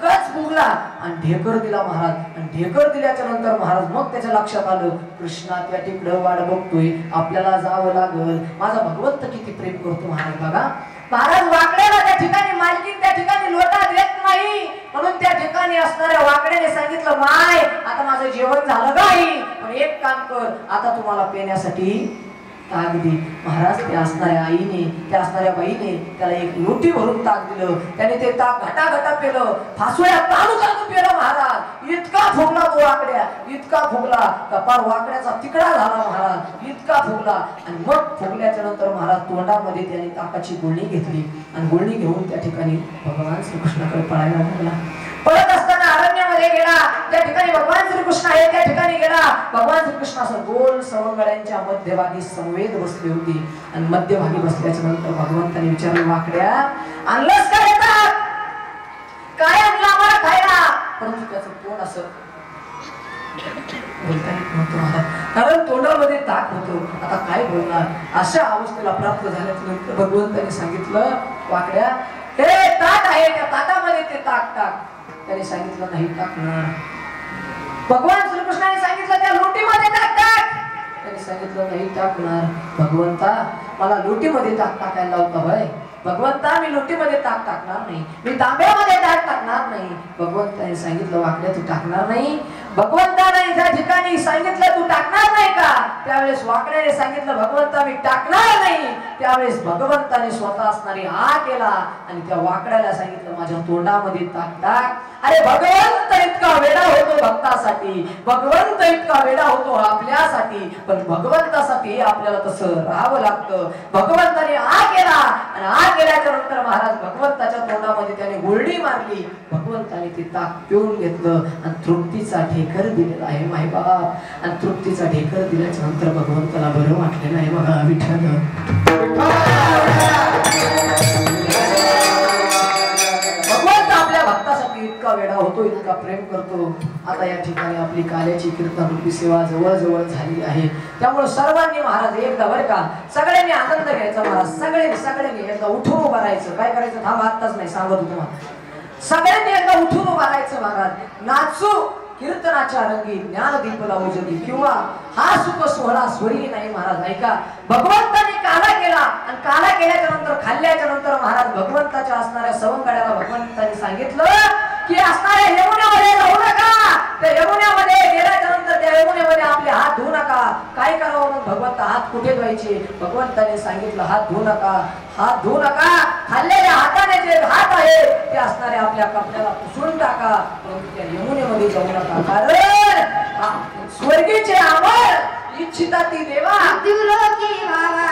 गच फुगला आणि ढेकर दिला महाराज. आणि ढेकर दिल्याच्या नंतर महाराज मग त्याच्या लक्षात आलं कृष्णा त्या तिकडं वाट बघतोय, आपल्याला जावं लागल. माझा भगवंत किती प्रेम करतो महाराज. बघा महाराज वाकड्याला त्या ठिकाणी मालकीन त्या ठिकाणी लोटा देत नाही, म्हणून त्या ठिकाणी असणाऱ्या वाकड्याने सांगितलं माय आता माझं जेवण झालं काही, पण एक काम कर आता तुम्हाला पिण्यासाठी ताक दे. महाराज त्या असणाऱ्या आईने त्या असणाऱ्या बाईने त्याला एक लोटी भरून ताक दिलं. त्याने ते ताक घटाघटा पेलं, फासोया ताणू ताणू पेलं महाराज. इतका फुगला तो वाकड्या, इतका फुगला कपाळ वाकड्याचा तिकडा झाला महाराज, इतका फुगला. आणि मग फुगल्याच्या नंतर महाराज तोंडामध्ये त्याने ताकाची गुळणी घेतली आणि गुळणी घेऊन त्या ठिकाणी भगवान श्रीकृष्णाकडे पळायला लागला. पळत असताना अरण्यामध्ये गेला, त्या ठिकाणी भगवान श्रीकृष्ण आहे त्या ठिकाणी गेला. भगवान श्रीकृष्ण असं गोल सवंगड्यांच्या मध्यभागी समवेत बसले होते आणि मध्यभागी बसल्याच्या नंतर भगवंताने विचारलं वाकड्या आणलंस का येतात, काय आणलं आम्हाला खायला. परंतु त्याचं तोंड असं बोलता येत नव्हतं महाराज, कारण तोंडामध्ये ताक होतं. आता काय बोलणार. अशा अवस्थेला प्राप्त झाल्याच्या नंतर भगवंताने सांगितलं वाकड्या हे ताक आहे त्या ताटामध्ये ते ताक टाक. त्याने सांगितलं नाही टाकणार. भगवान श्रीकृष्णाने सांगितलं त्या लोटीमध्ये ताक टाक. त्याने सांगितलं नाही टाकणार. भगवंता मला लोटीमध्ये ताक टाकायला लावता होय. भगवंता मी लोटीमध्ये ताक टाकणार नाही, मी तांब्यामध्ये ताक टाकणार नाही. भगवंताने सांगितलं वाकड्या तू टाकणार नाही. भगवंताने ज्या ठिकाणी सांगितलं तू टाकणार नाही का, त्यावेळेस वाकड्याने सांगितलं भगवंता मी टाकणार नाही. त्यावेळेस भगवंताने स्वतः असणारी आ केला आणि त्या वाकड्याला सांगितलं माझ्या तोंडामध्ये ताक टाक. अरे भगवंत इतका वेडा होतो भक्तासाठी, भगवंत इतका वेडा होतो आपल्यासाठी, पण भगवंतासाठी आपल्याला तसं राहावं लागतं. भगवंताने आ केला आणि आ केल्याच्या नंतर महाराज भगवंताच्या तोंडामध्ये त्याने गुळणी मारली. भगवंताने ते ताक पिऊन घेतलं आणि तृप्तीचा ढेकर दिलेला आहे मायबाप. आणि तृप्तीचा ढेकर दिल्याच्या नंतर भगवंताला बरं वाटलेलं आहे. बघा विठ्ठल भगवंत आपल्या भक्तासाठी इतका वेडा होतो, इतका प्रेम करतो. आता या ठिकाणी आपली काल्याची कीर्तन रूपी सेवा जवळ जवळ झाली आहे. त्यामुळे सर्वांनी महाराज एकदा बरं का सगळ्यांनी आनंद घ्यायचा महाराज. सगळ्यांनी एकदा उठून उभं राहायचं. काय करायचं थांबा आत्ताच नाही सांगतो तुम्हाला. सगळ्यांनी एकदा उठून उभं राहायचं महाराज. नाचू कीर्तनाच्या रंगी ज्ञानदीप लावू जगी किंवा हा सुख सोहळा स्वरी नाही महाराज. ऐका भगवंताने काला केला आणि काला केल्याच्या नंतर खाल्ल्याच्या नंतर महाराज भगवंताच्या असणाऱ्या सवंगड्याला भगवंताने सांगितलं की असणाऱ्या यमुनेमध्ये जाऊ नका. त्या यमुनेमध्ये गेल्याच्या नंतर त्या यमुनेमध्ये आपले हात धुवू नका. काय करावं मग भगवंत हात कुठे धुवायचे. भगवंत भगवंताने सांगितलं हात धुवू नका, हात धुवू नका. खाल्लेल्या हाताने जे हात आहे ते असणारे आपल्या कपड्याला पुसून टाका, परंतु त्या यमुनेमध्ये जाऊ नका. कारण स्वर्गीचे अमर इच्छिता ती देवा मृत्युलोकी भावा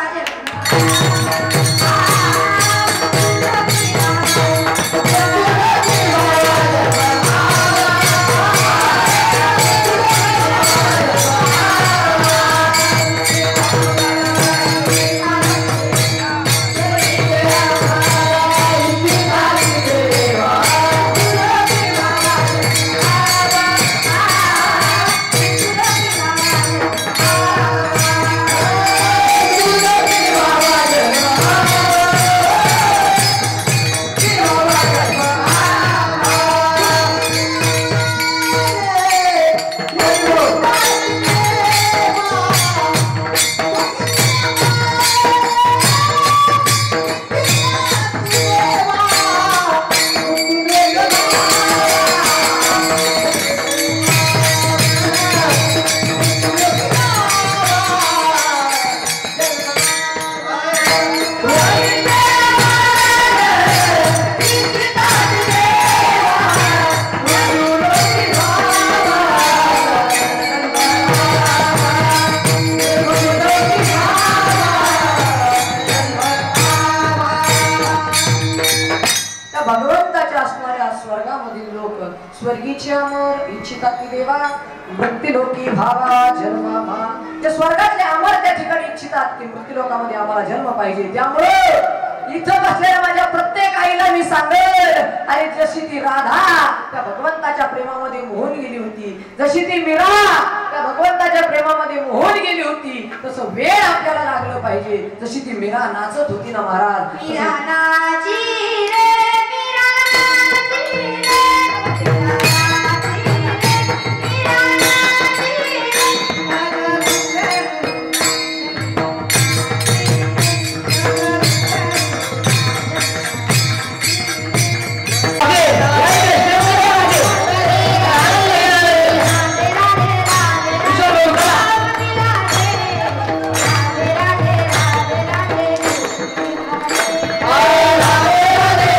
स्वर्गीचे अमर इच्छिता ती देवा मृत्युलोकी भावा जन्मा भा. जे स्वर्गातले अमर त्या ठिकाणी इच्छितात की मृत्यूलोकामध्ये आम्हाला जन्म पाहिजे. त्यामुळे इथं बसलेल्या माझ्या प्रत्येक आईला मी सांगेल, आणि जशी ती राधा त्या भगवंताच्या प्रेमामध्ये मोहून गेली होती, जशी ती मीरा त्या भगवंताच्या प्रेमामध्ये मोहून गेली होती, तसं वेळ आपल्याला लागलं पाहिजे. जशी ती मीरा नाचत होती ना महाराज, मीरा नाची रे मीरा नाची रे राधे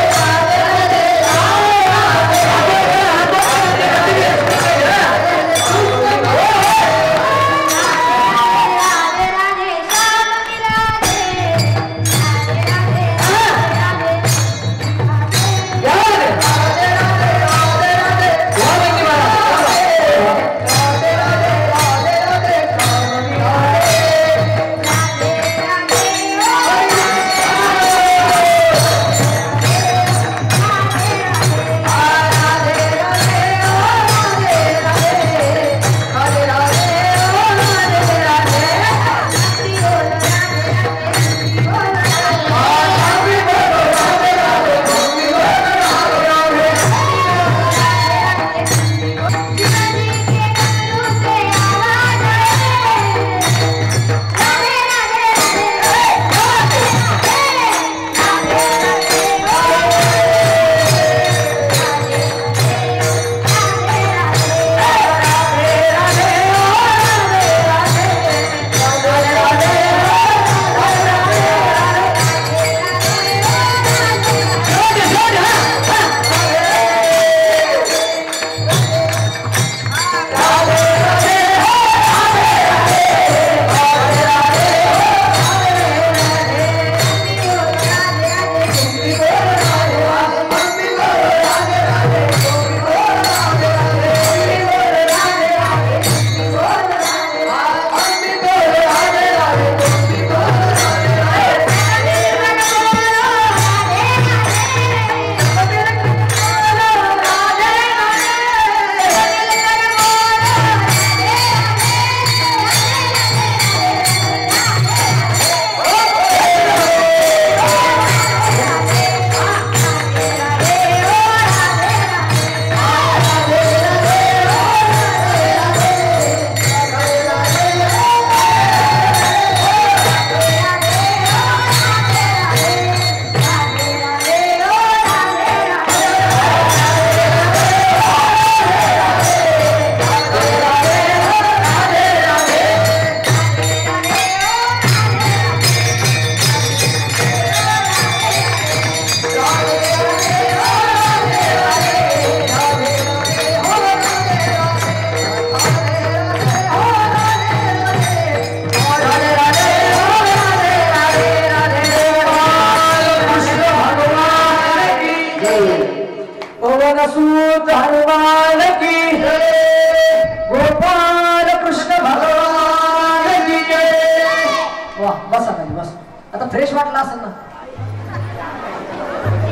वाटला असेल ना.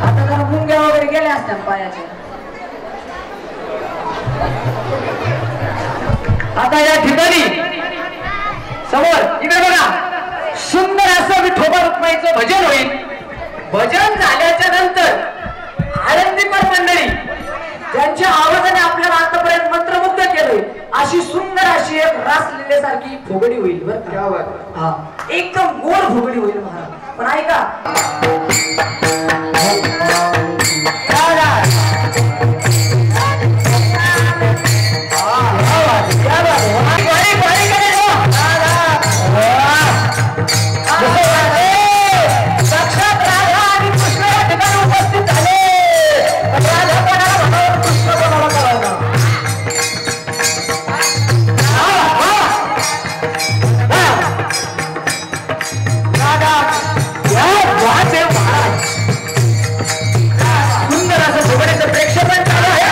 आता जरा मुंग्या वगैरे गेल्या असत्या पायाच्या. आता या ठिकाणी समोर इकडे बघा सुंदर असं विठोबा रुक्माईचं भजन होईल. भजन झाल्याच्या नंतर आळंदीकर मंडळी ज्यांच्या आवाजाने आपल्याला आतापर्यंत मंत्रमुग्ध केलंय अशी सुंदर अशी एक रास लिहिल्यासारखी फुगडी होईल बरं का. हा एकदम गोड फुगडी होईल महाराज. पण ऐका साक्षात राधा आणि कृष्ण या ठिकाणी उपस्थित झाले. राधा कोणाला म्हणावं, कृष्ण कोणाला कळवणार. सुंदर असं फुगडीचं प्रेक्षेपण चालू आहे.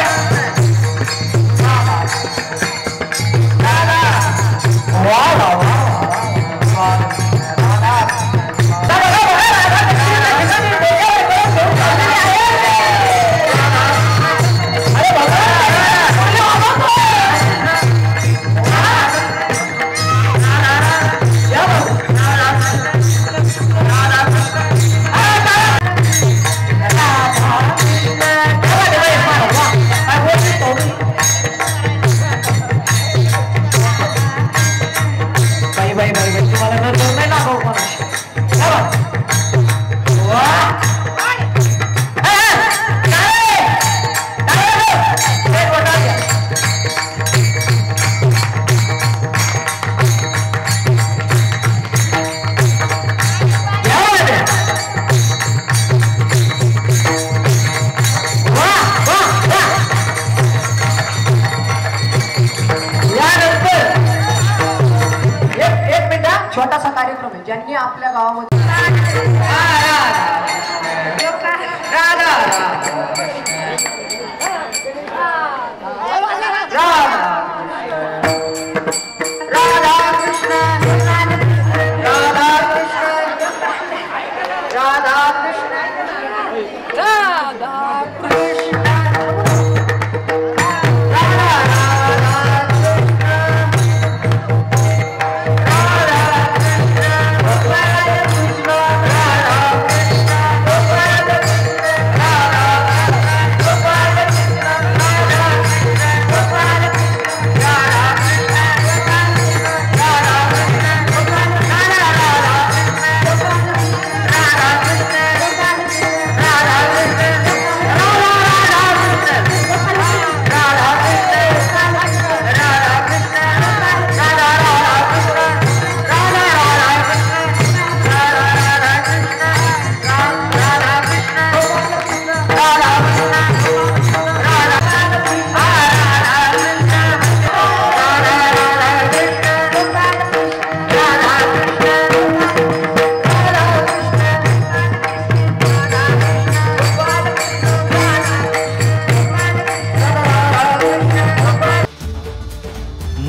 छोटासा कार्यक्रम आहे ज्यांनी आपल्या गावामध्ये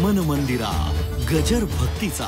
मन मंदिरा गजर भक्तीचा